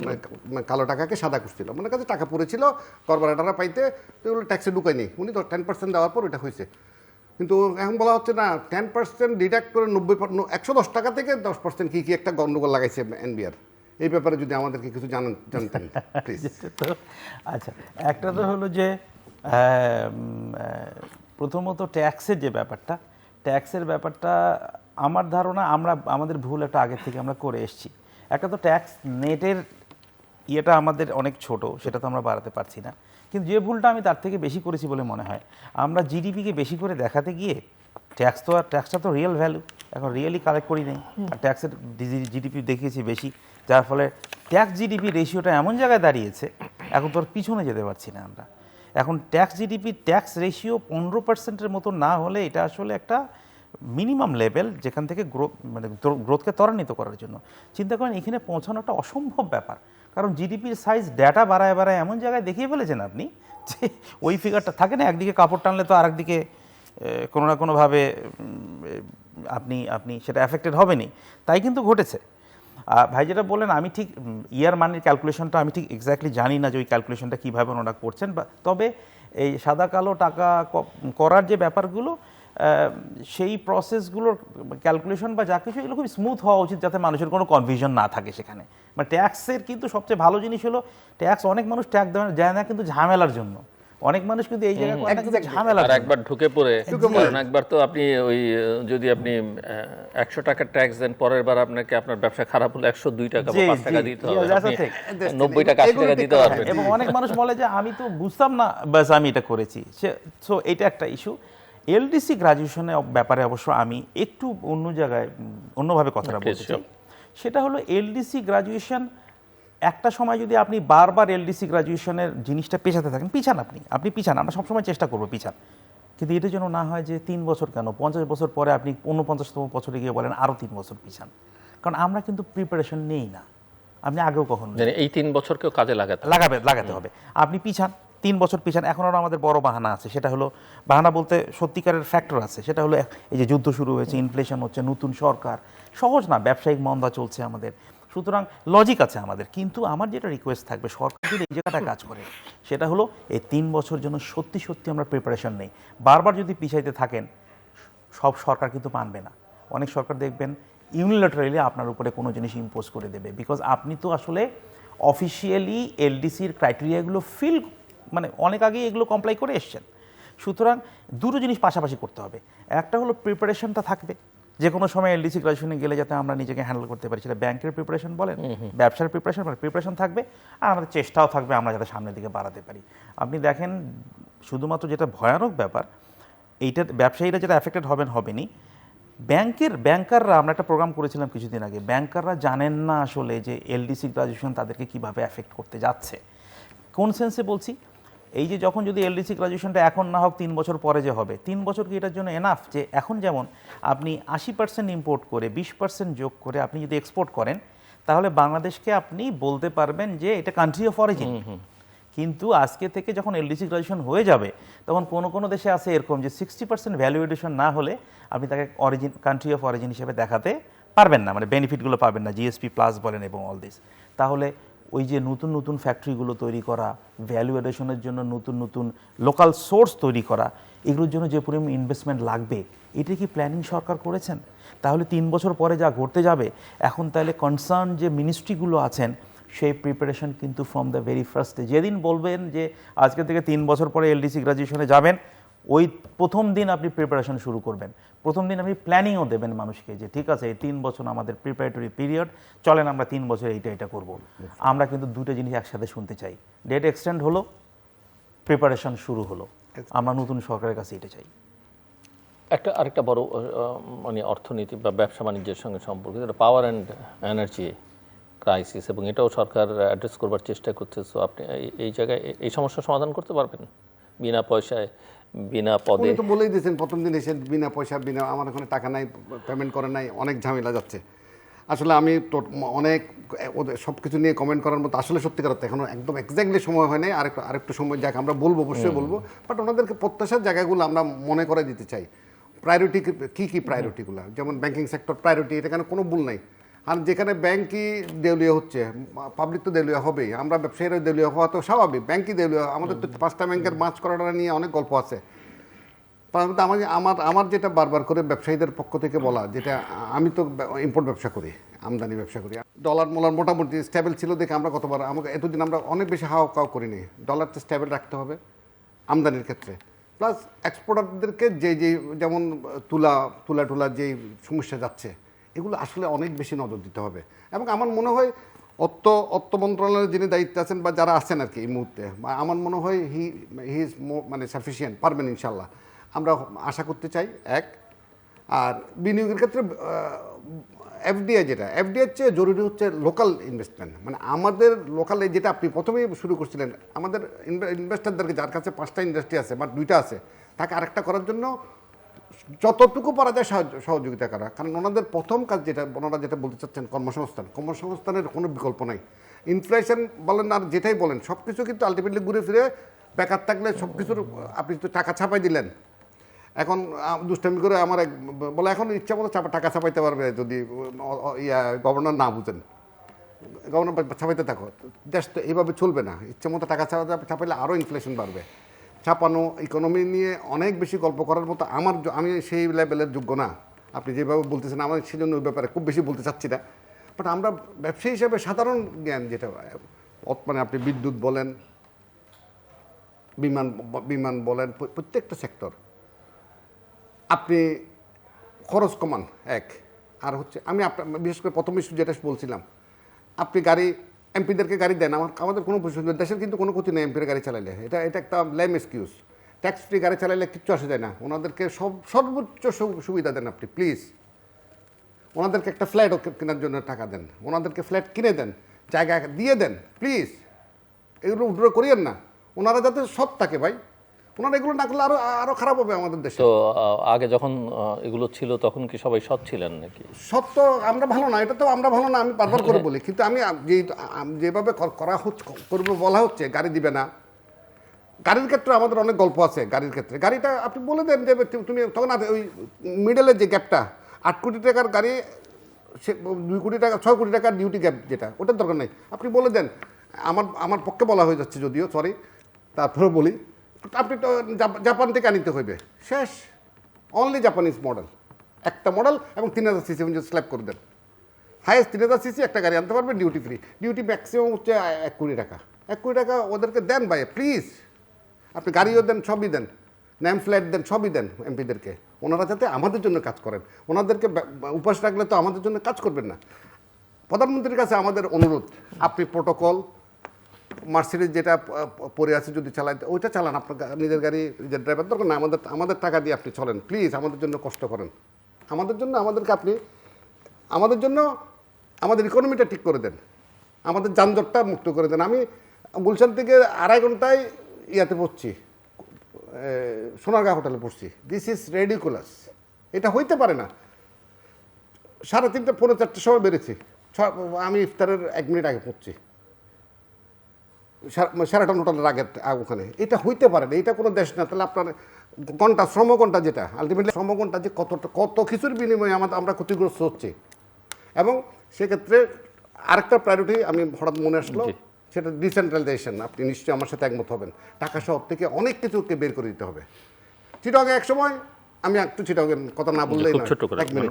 কালো টাকাকে সাদা করছিল, মানে কাছে টাকা পড়েছিল করবারাটারা পাইতে, তো ওগুলো ট্যাক্সে ঢুকায়নি, উনি তো 10% দেওয়ার পর ওইটা হয়েছে। কিন্তু এখন বলা হচ্ছে না, 10% ডিডাক্ট করে 110 টাকা থেকে 10% কি একটা গণ্ডগোল লাগাইছে এনবিআর। এই ব্যাপারে যদি আমাদেরকে কিছু জানতেন প্লিজ। আচ্ছা, একটা তো হলো যে প্রথমত ট্যাক্সের যে ব্যাপারটা আমার ধারণা আমাদের ভুল একটা আগের থেকে আমরা করে এসেছি। একটা তো ট্যাক্স নেটের ইয়েটা আমাদের অনেক ছোট, সেটা তো আমরা বাড়াতে পারছি না। কিন্তু যে ভুলটা আমি তার থেকে বেশি করেছি বলে মনে হয়, আমরা জিডিপিকে বেশি করে দেখাতে গিয়ে ট্যাক্সটা তো রিয়েল ভ্যালু, এখন রিয়েলি কালেক্ট করি নাই, আর ট্যাক্সের জিডিপি দেখিয়েছি বেশি, যার ফলে ট্যাক্স জিডিপি রেশিওটা এমন জায়গায় দাঁড়িয়েছে এখন তো আর পিছনে যেতে পারছি না আমরা। এখন ট্যাক্স রেশিও 15%-এর মতো না হলে এটা আসলে একটা মিনিমাম লেভেল, যেখান থেকে গ্রোথকে ত্বরান্বিত করার জন্য চিন্তা করেন এখানে পৌঁছানোটা অসম্ভব ব্যাপার। কারণ জিডিপির সাইজ ডেটা বাড়ায় এমন জায়গায় দেখিয়ে ফেলেছেন আপনি যে ওই ফিগারটা থাকে না, একদিকে কাপড় টানলে তো আরেকদিকে কোনো না কোনোভাবে আপনি সেটা অ্যাফেক্টেড হবেনি, তাই কিন্তু ঘটেছে। ভাই যেটা বললেন, আমি ঠিক ইয়ার মানির ক্যালকুলেশনটা আমি ঠিক এক্স্যাক্টলি জানি না যে ওই ক্যালকুলেশনটা কীভাবে ওনারা করছেন, তবে এই সাদা কালো টাকা করার যে ব্যাপারগুলো, সেই প্রসেসগুলোর ক্যালকুলেশন বা যা কিছু এগুলো খুব স্মুথ হওয়া উচিত, যাতে মানুষের কোনো কনফিউশন না থাকে সেখানে। মানে ট্যাক্সের কিন্তু সবচেয়ে ভালো জিনিস হলো, অনেক মানুষ ট্যাক্স দেওয়া যায় না কিন্তু ঝামেলার জন্য, অনেক মানুষ কিন্তু এই জায়গায় ঝামেলা, একবার ঢুকে পড়ে, একবার তো আপনি ওই যদি আপনি 100 টাকার ট্যাক্স দেন, পরের বার আপনার ব্যবসা খারাপ হলে 102 টাকা বা 5 টাকা দিতে হবে, 90 টাকা 80 টাকা দিতে পারবেন। এবং অনেক মানুষ বলে যে আমি তো বুঝতাম না, বাস আমি এটা করেছি। সো এটা একটা ইস্যু। এলডিসি গ্রাজুয়েশনের ব্যাপারে অবশ্য আমি একটু অন্যভাবে কথাটা বলতে চাই। সেটা হলো এলডিসি গ্রাজুয়েশন, একটা সময় যদি আপনি বারবার এলডিসি গ্রাজুয়েশনের জিনিসটা পেছাতে থাকেন, আপনি পিছান, আমরা সবসময় চেষ্টা করবো পিছান, কিন্তু এটা যেন না হয় যে 3 বছর কেন, 50 বছর পরে আপনি 49তম বছরে গিয়ে বলেন আরও 3 বছর পিছান। কারণ আমরা কিন্তু প্রিপারেশন নেই না, আপনি আগেও কখনো এই 3 বছরকেও কাজে লাগাতে হবে। আপনি পিছান 3 বছর পিছান। এখন আরও আমাদের বড় বাহানা আছে, সেটা হলো, বাহানা বলতে সত্যিকারের ফ্যাক্টর আছে, সেটা হলো এই যে যুদ্ধ শুরু হয়েছে, ইনফ্লেশন হচ্ছে, নতুন সরকার, সহজ না, ব্যবসায়িক মন্দা চলছে আমাদের, সুতরাং লজিক আছে আমাদের। কিন্তু আমার যেটা রিকোয়েস্ট থাকবে, সরকার যদি এই জায়গাটা কাজ করে, সেটা হলো এই 3 বছর জন্য সত্যি আমরা প্রিপারেশন নেই। বারবার যদি পিছাইতে থাকেন, সব সরকার কিন্তু মানবে না। অনেক সরকার দেখবেন ইউনিল্যাটারালি আপনার উপরে কোনো জিনিস ইম্পোজ করে দেবে, বিকজ আপনি তো আসলে অফিসিয়ালি এলডিসির ক্রাইটেরিয়াগুলো মানে অনেক আগেই এগুলো কমপ্লাই করে এসছেন। সুতরাং দুটো জিনিস পাশাপাশি করতে হবে। একটা হলো প্রিপারেশনটা থাকবে, যে কোনো সময় এলডিসি গ্রাজুয়েশনে গেলে যাতে আমরা নিজেকে হ্যান্ডেল করতে পারি, সেটা ব্যাংকের প্রিপারেশন বলেন, ব্যবসার প্রিপারেশন থাকবে, আর আমাদের চেষ্টাও থাকবে আমরা যাতে সামনের দিকে বাড়াতে পারি। আপনি দেখেন শুধুমাত্র যেটা ভয়ানক ব্যাপার, এইটার ব্যবসায়ীরা যেটা অ্যাফেক্টেড হবেনি, ব্যাংকাররা, আমরা একটা প্রোগ্রাম করেছিলাম কিছুদিন আগে, ব্যাংকাররা জানেন না আসলে যে এলডিসি গ্রাজুয়েশন তাদেরকে কিভাবে অ্যাফেক্ট করতে যাচ্ছে। কোন সেন্সে বলছি, এই যে যখন যদি এলডিসি গ্রাজুয়েশনটা এখন না হোক 3 বছর পরে যে হবে, 3 বছর কি এটার জন্য এনাফ? যে এখন যেমন আপনি 80% ইম্পোর্ট করে 20% যোগ করে আপনি যদি এক্সপোর্ট করেন, তাহলে বাংলাদেশকে আপনি বলতে পারবেন যে এটা কান্ট্রি অফ অরিজিন। কিন্তু আজকে থেকে যখন এলডিসি গ্রাজুয়েশন হয়ে যাবে, তখন কোনো দেশে আছে এরকম যে 60% ভ্যালু এডিশন না হলে আপনি তাকে কান্ট্রি অফ অরিজিন হিসেবে দেখাতে পারবেন না, মানে বেনিফিটগুলো পাবেন না, জিএসপি প্লাস বলেন এবং অল দিস। তাহলে ওই যে নতুন নতুন ফ্যাক্টরিগুলো তৈরি করা, ভ্যালু এডিশনের জন্য নতুন নতুন লোকাল সোর্স তৈরি করা, এগুলোর জন্য যে পরিমাণ ইনভেস্টমেন্ট লাগবে, এটা কি প্ল্যানিং সরকার করেছেন? তাহলে 3 বছর পরে যা ঘটতে যাবে, এখন তাহলে কনসার্ন যে মিনিস্ট্রিগুলো আছেন, সেই প্রিপারেশন কিন্তু ফ্রম দ্য ভেরি ফার্স্ট, যেদিন বলবেন যে আজকে থেকে 3 বছর পরে এলডিসি গ্রাজুয়েশনে যাবেন, ওই প্রথম দিন আপনি প্রিপারেশন শুরু করবেন। প্রথম দিন আপনি প্ল্যানিংও দেবেন মানুষকে যে ঠিক আছে এই 3 বছর আমাদের প্রিপারেটরি পিরিয়ড, চলেন আমরা 3 বছর এটা করব। আমরা কিন্তু দুটো জিনিস একসাথে শুনতে চাই, ডেট এক্সটেন্ড হলো, প্রিপারেশন শুরু হলো। আমরা নতুন সরকারের কাছে এটা চাই। আরেকটা বড় মানে অর্থনীতি বা ব্যবসা বাণিজ্যের সঙ্গে সম্পর্কিত পাওয়ার অ্যান্ড এনার্জি ক্রাইসিস, এবং এটাও সরকার অ্যাড্রেস করবার চেষ্টা করছে। সো আপনি এই জায়গায় এই সমস্যার সমাধান করতে পারবেন বিনা পয়সায়, বিনা পদে? উনি তো বলেই দিয়েছেন প্রথম দিন এসে, বিনা পয়সা, আমার ওখানে টাকা নাই, পেমেন্ট করে নাই, অনেক ঝামেলা যাচ্ছে। আসলে আমি তো অনেক ওদের সব কিছু নিয়ে কমেন্ট করার মতো আসলে সত্যিকার অর্থে এখনও একদম এক্স্যাক্টলি সময় হয় নাই। আরেকটু সময় যাক, আমরা বলবো, অবশ্যই বলবো, বাট ওনাদেরকে প্রত্যাশার জায়গাগুলো আমরা মনে করে দিতে চাই। প্রায়োরিটি কী প্রায়োরিটিগুলো, যেমন ব্যাংকিং সেক্টর প্রায়োরিটি, এটা কেন কোনো ভুল নাই। আর যেখানে ব্যাংকই দেউলিয়া হচ্ছে, পাবলিক তো দেউলিয়া হবেই, আমরা ব্যবসায়ীরা দেউলিয়া হওয়া তো স্বাভাবিক, ব্যাংকই দেউলিয়া। আমাদের তো 5টা ব্যাংকের মার্জ করাটা নিয়ে অনেক গল্প আছে। আমার যেটা বারবার করে ব্যবসায়ীদের পক্ষ থেকে বলা, যেটা আমি তো ইম্পোর্ট ব্যবসা করি, আমদানি ব্যবসা করি, ডলার মোটামুটি স্টেবল ছিল দেখে আমরা কতবার, আমাকে এতদিন আমরা অনেক বেশি হাও কাও করিনি। ডলারটা স্টেবল রাখতে হবে আমদানির ক্ষেত্রে, প্লাস এক্সপোর্টারদেরকে যেমন তুলা যেই সমস্যা যাচ্ছে, এগুলো আসলে অনেক বেশি নজর দিতে হবে। এবং আমার মনে হয় অর্থ মন্ত্রণালয়ের যিনি দায়িত্বে আছেন বা যারা আছেন আর কি এই মুহূর্তে, আমার মনে হয় হি ইজ মানে সাফিসিয়েন্ট, পারবেন ইনশাল্লাহ, আমরা আশা করতে চাই। এক, আর বিনিয়োগের ক্ষেত্রে এফডিআই চেয়ে জরুরি হচ্ছে লোকাল ইনভেস্টমেন্ট। মানে আমাদের লোকালে, যেটা আপনি প্রথমেই শুরু করছিলেন, আমাদের ইনভেস্টারদেরকে, যার কাছে 5টা ইন্ডাস্ট্রি আছে বা 2টা আছে, তাকে আরেকটা করার জন্য যতটুকু পারা যায় সহযোগিতা করা। কারণ ওনাদের প্রথম কাজ ওনারা যেটা বলতে চাচ্ছেন, কর্মসংস্থানের কোনো বিকল্প নাই। ইনফ্লেশন বলেন আর যেটাই বলেন, সব কিছু কিন্তু আলটিমেটলি ঘুরে ফিরে বেকার থাকলে সব কিছুর, আপনি তো টাকা ছাপাই দিলেন। এখন দুষ্টামি করে আমার বলে এখন ইচ্ছা মতো টাকা ছাপাইতে পারবে যদি গভর্নর না বুঝেন, গভর্নর ছাপাইতে থাকো। দেশ তো এইভাবে চলবে না, ইচ্ছা মতো টাকা ছাপাইলে আরও ইনফ্লেশন বাড়বে। ছাপানো ইকোনমি নিয়ে অনেক বেশি গল্প করার মতো আমি সেই লেভেলের যোগ্য না। আপনি যেভাবে বলতেছেন, আমার সেই জন্য ওই ব্যাপারে খুব বেশি বলতে চাচ্ছি না। বাট আমরা ব্যবসায়ী হিসাবে সাধারণ জ্ঞান যেটা, মানে আপনি বিদ্যুৎ বলেন, বিমান বলেন, প্রত্যেকটা সেক্টর আপনি খরচ কমান। এক, আর হচ্ছে আমি বিশেষ করে প্রথমে যেটা বলছিলাম, আপনি এমপিদেরকে গাড়ি দেন, আমাদের কোনো দেশের কিন্তু কোনো ক্ষতি নেই এমপির গাড়ি চালাইলে, এটা একটা লেম এক্সকিউজ। ট্যাক্স ফ্রি গাড়ি চালাইলে কিচ্ছু আসে যায় না, ওনাদেরকে সর্বোচ্চ সুবিধা দেন আপনি প্লিজ। ওনাদেরকে একটা ফ্ল্যাট কেনার জন্য টাকা দেন, ওনাদেরকে ফ্ল্যাট কিনে দেন, জায়গা দিয়ে দেন প্লিজ। এগুলো উড্র করিয়েন না, ওনারা যাতে সৎ থাকে ভাই। ওনারা এগুলো না করলে আরও খারাপ হবে আমাদের দেশে। তো আগে যখন এগুলো ছিল তখন কি সবাই সৎ ছিলেন নাকি? সৎ তো আমরা ভালো না, এটা তো আমরা ভালো না, আমি বারবার করে বলি। কিন্তু আমি যেভাবে করা করবে বলা হচ্ছে, গাড়ি দিবে না, গাড়ির ক্ষেত্রে আমাদের অনেক গল্প আছে। গাড়ির ক্ষেত্রে গাড়িটা আপনি বলে দেন যে তুমি তখন আর ওই মিডলের যে গ্যাপটা, 8 কোটি টাকার গাড়ি, 2 কোটি টাকা 6 কোটি টাকার ডিউটি গ্যাপ যেটা, ওটার দরকার নেই, আপনি বলে দেন। আমার পক্ষে বলা হয়ে যাচ্ছে যদিও, সরি, তারপরে বলি, আপনি তো জাপান থেকে আনিতে হইবে, শেষ। অনলি জাপানিজ মডেল, একটা মডেল এবং 3000 সিসি স্ল্যাব করে দেন। হাইয়েস্ট 3000 সিসি একটা গাড়ি আনতে পারবে ডিউটি ফ্রি। ডিউটি ম্যাক্সিমাম হচ্ছে 1 কোটি টাকা। 1 কোটি টাকা ওদেরকে দেন ভাই প্লিজ। আপনি গাড়িও দেন, সবই দেন, নেম ফ্ল্যাট দেন, সবই দেন এমপিদেরকে। ওনারা যাতে আমাদের জন্য কাজ করেন। ওনাদেরকে উপাস রাখলে তো আমাদের জন্য কাজ করবেন না। প্রধানমন্ত্রীর কাছে আমাদের অনুরোধ, আপনি প্রোটোকল মার্সিডিজ যেটা পরে আছে যদি চালাইতে, ওইটা চালান। আপনার নিজের গাড়ি নিজের ড্রাইভার দরকার না, আমাদের টাকা দিয়ে আপনি চলেন প্লিজ। আমাদের জন্য কষ্ট করেন, আমাদের জন্য, আমাদেরকে আপনি আমাদের জন্য আমাদের ইকোনমিটা ঠিক করে দেন, আমাদের যানজটটা মুক্ত করে দেন। আমি গুলশান থেকে 2.5 ঘন্টায় ইয়াতে পড়ছি, সোনারগাঁ হোটেলে পড়ছি। This is ridiculous. এটা হইতে পারে না। 3:30 পৌনে 4টার সময় বেরিয়েছি, আমি ইফতারের 1 মিনিট আগে পড়ছি শেরাটন হোটেলের আগে ওখানে। এটা হইতে পারে না, এটা কোনো দেশ না। তাহলে আপনার ঘন্টা, শ্রমঘণ্টা যেটা আলটিমেটলি শ্রমঘণ্টা যে কত কিছুর বিনিময়ে আমরা ক্ষতিগ্রস্ত হচ্ছে। এবং সেক্ষেত্রে আরেকটা প্রায়োরিটি আমি হঠাৎ মনে আসলো, সেটা ডিসেন্ট্রালাইজেশন। আপনি নিশ্চয়ই আমার সাথে একমত হবেন। ঢাকা শহর থেকে অনেক কিছুকে বের করে দিতে হবে। চিটাগং এক সময়, আমি একটু চিটাগং কথা না বললেই না, 1 মিনিট,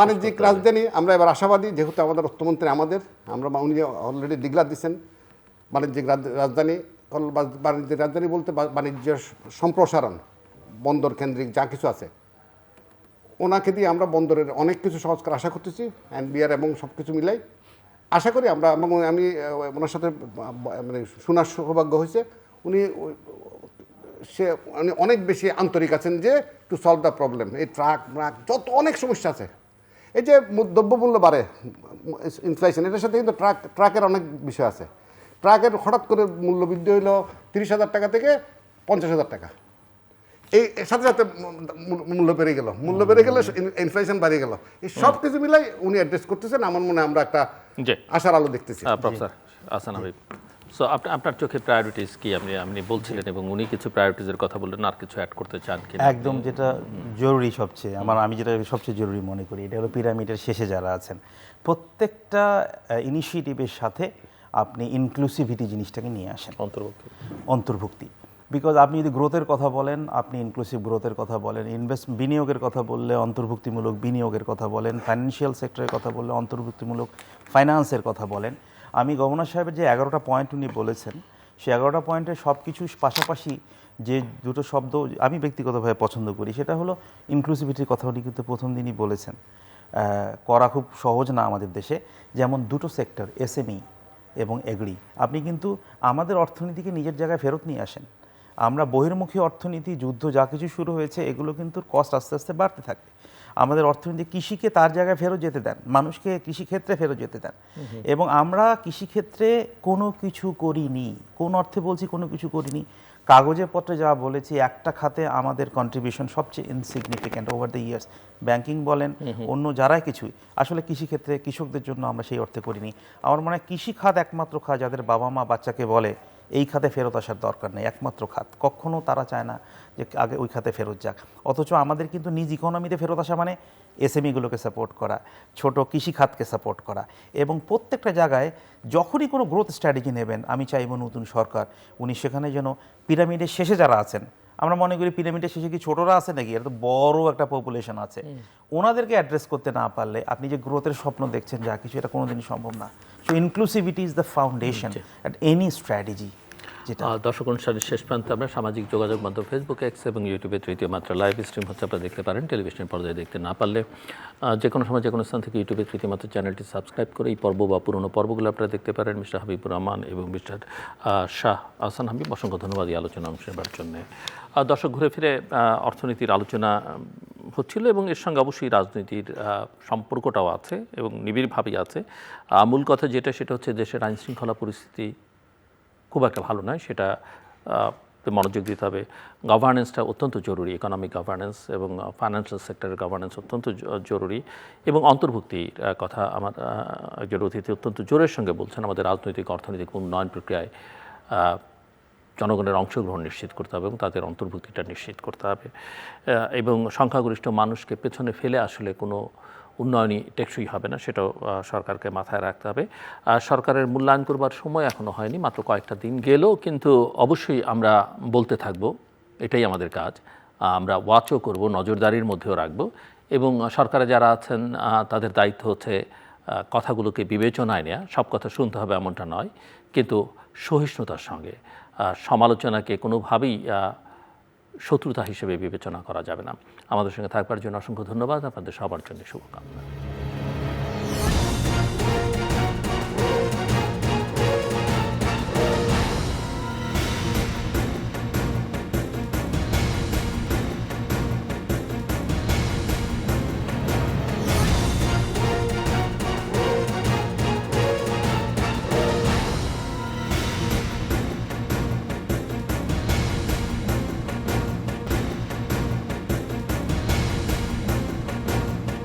বাণিজ্যিক রাজধানী। আমরা এবার আশাবাদী, যেহেতু আমাদের অর্থমন্ত্রী উনি অলরেডি ডিক্লার দিচ্ছেন বাণিজ্যিক রাজধানী। বাণিজ্যিক রাজধানী বলতে বাণিজ্য সম্প্রসারণ, বন্দর কেন্দ্রিক যা কিছু আছে, ওনাকে দিয়ে আমরা বন্দরের অনেক কিছু সংস্কার আশা করতেছি, এনবিআর এবং সব কিছু মিলাই আশা করি আমরা। এবং আমি ওনার সাথে মানে শোনার সৌভাগ্য হয়েছে, উনি অনেক বেশি আন্তরিক আছেন যে টু সলভ দ্য প্রবলেম। এই ট্রাক যত অনেক সমস্যা আছে, এই যে দ্রব্যমূল্য বাড়ে, ইনফ্লেশন, এটার সাথে কিন্তু ট্রাকের অনেক বিষয় আছে। ট্রাকের হঠাৎ করে মূল্য বৃদ্ধি হইলো 30,000 টাকা থেকে 50,000 টাকা। এই সাথে সাথে মূল্য বেড়ে গেল, ইনফ্লেশন বাড়িয়ে গেল। এই সব কিছু মিলাই উনি অ্যাড্রেস করতেছেন। আমার মনে হয় আমরা একটা আশার আলো দেখতেছি। প্রফেসর আহসান হাবিব, সো আপনার চোখে প্রায়োরিটিস কি? আপনি বলছিলেন এবং উনি কিছু প্রায়োরিটিসের কথা বললেন, আর কিছু অ্যাড করতে চান কি? একদম যেটা জরুরি সবচেয়ে, আমি যেটা সবচেয়ে জরুরি মনে করি, এটা হলো পিরামিডের শেষে যারা আছেন, প্রত্যেকটা ইনিশিয়েটিভের সাথে আপনি ইনক্লুসিভিটি জিনিসটাকে নিয়ে আসেন, অন্তর্ভুক্তি। বিকজ আপনি যদি গ্রোথের কথা বলেন, আপনি ইনক্লুসিভ গ্রোথের কথা বলেন, বিনিয়োগের কথা বললে অন্তর্ভুক্তিমূলক বিনিয়োগের কথা বলেন, ফাইন্যান্সিয়াল সেক্টরের কথা বললে অন্তর্ভুক্তিমূলক ফাইন্যান্সের কথা বলেন। আমি গভর্নর সাহেবের যে 11টা পয়েন্ট উনি বলেছেন, সেই 11টা পয়েন্টের সব কিছুর পাশাপাশি যে দুটো শব্দ আমি ব্যক্তিগতভাবে পছন্দ করি, সেটা হলো ইনক্লুসিভিটির কথা উনি কিন্তু প্রথম দিনই বলেছেন। করা খুব সহজ না আমাদের দেশে। যেমন দুটো সেক্টর, এসএমই এবং এগ্রি, আপনি কিন্তু আমাদের অর্থনীতিকে নিজের জায়গায় ফেরত নিয়ে আসেন। আমরা বহির্মুখী অর্থনীতি, যুদ্ধ যা কিছু শুরু হয়েছে, এগুলো কিন্তু কস্ট আস্তে আস্তে বাড়তে থাকবে। আমাদের অর্থনীতি কৃষিকে তার জায়গায় ফেরত যেতে দেন, মানুষকে কৃষিক্ষেত্রে ফেরত যেতে দেন। এবং আমরা কৃষিক্ষেত্রে কোনো কিছু করিনি, কোন অর্থে বলছি কোনো কিছু করিনি, কাগজে পত্রে যা বলেছি, একটা খাতে আমাদের কন্ট্রিবিউশন সবচেয়ে insignificant over the years. Banking বলেন, অন্য যারাই কিছুই, আসলে কৃষিক্ষেত্রে কৃষকদের জন্য আমরা সেই অর্থে করিনি। আমার মনে হয় কৃষি খাত একমাত্র খাত যাদের বাবা মা বাচ্চাকে বলে এই খাতে ফেরত আসার দরকার নেই, একমাত্র খাত। কখনও তারা চায় না যে আগে ওই খাতে ফেরত যাক। অথচ আমাদের কিন্তু নিজ ইকোনমিতে ফেরত আসা মানে এসএমইগুলোকে সাপোর্ট করা, ছোট কৃষি খাতকে সাপোর্ট করা। এবং প্রত্যেকটা জায়গায় যখনই কোনো গ্রোথ স্ট্র্যাটেজি নেবেন, আমি চাইব নতুন সরকার উনি সেখানে যেন পিরামিডের শেষে যারা আছেন, আমরা মনে করি পিরামিডের শেষে কি ছোটরা আছে নাকি, এটা তো বড় একটা পপুলেশন আছে, ওনাদেরকে অ্যাড্রেস করতে না পারলে আপনি যে গ্রোথের স্বপ্ন দেখছেন যা কিছু, এটা কোনোদিনই সম্ভব না। So inclusivity is the foundation at any strategy. দর্শক অনুষ্ঠানের শেষ প্রান্তে আমরা সামাজিক যোগাযোগ মাধ্যম ফেসবুক, এক্স এবং ইউটিউবে তৃতীয় মাত্রা লাইভ স্ট্রিম হচ্ছে, আপনারা দেখতে পারেন। টেলিভিশনের পর্দায় দেখতে না পারলে যে কোনো সময় যে কোনো স্থান থেকে ইউটিউবে তৃতীয় মাত্রা চ্যানেলটি সাবস্ক্রাইব করে এই পর্ব বা পুরনো পর্বগুলো আপনারা দেখতে পারেন। মিস্টার হাবিবুর রহমান এবং মিস্টার শাহ আহসান হাবিব, অসংখ্য ধন্যবাদ এই আলোচনা অংশ নেবার জন্য। দর্শক, ঘুরে ফিরে অর্থনীতির আলোচনা হচ্ছিল এবং এর সঙ্গে অবশ্যই রাজনীতির সম্পর্কটাও আছে এবং নিবিড়ভাবেই আছে। মূল কথা যেটা, সেটা হচ্ছে দেশের আইনশৃঙ্খলা পরিস্থিতি খুব একটা ভালো নয়, সেটা মনোযোগ দিতে হবে। গভর্নেন্সটা অত্যন্ত জরুরি, ইকোনমিক গভর্নেন্স এবং ফাইন্যান্সিয়াল সেক্টরের গভর্নেন্স অত্যন্ত জরুরি। এবং অন্তর্ভুক্তির কথা আমার একজন অতিথি অত্যন্ত জোরের সঙ্গে বলছেন। আমাদের রাজনৈতিক অর্থনৈতিক উন্নয়ন প্রক্রিয়ায় জনগণের অংশগ্রহণ নিশ্চিত করতে হবে এবং তাদের অন্তর্ভুক্তিটা নিশ্চিত করতে হবে। এবং সংখ্যাগরিষ্ঠ মানুষকে পেছনে ফেলে আসলে কোনো উন্নয়নই টেকসই হবে না, সেটাও সরকারকে মাথায় রাখতে হবে। সরকারের মূল্যায়ন করবার সময় এখনও হয়নি, মাত্র কয়েকটা দিন গেলেও কিন্তু অবশ্যই আমরা বলতে থাকব, এটাই আমাদের কাজ। আমরা ওয়াচও করব, নজরদারির মধ্যেও রাখব এবং সরকারে যারা আছেন তাদের দায়িত্ব হচ্ছে কথাগুলোকে বিবেচনায় নেওয়া। সব কথা শুনতে হবে এমনটা নয়, কিন্তু সহিষ্ণুতার সঙ্গে। সমালোচনাকে কোনোভাবেই শত্রুতা হিসেবে বিবেচনা করা যাবে না। আমাদের সঙ্গে থাকবার জন্য অসংখ্য ধন্যবাদ। আপনাদের সবার জন্য শুভকামনা।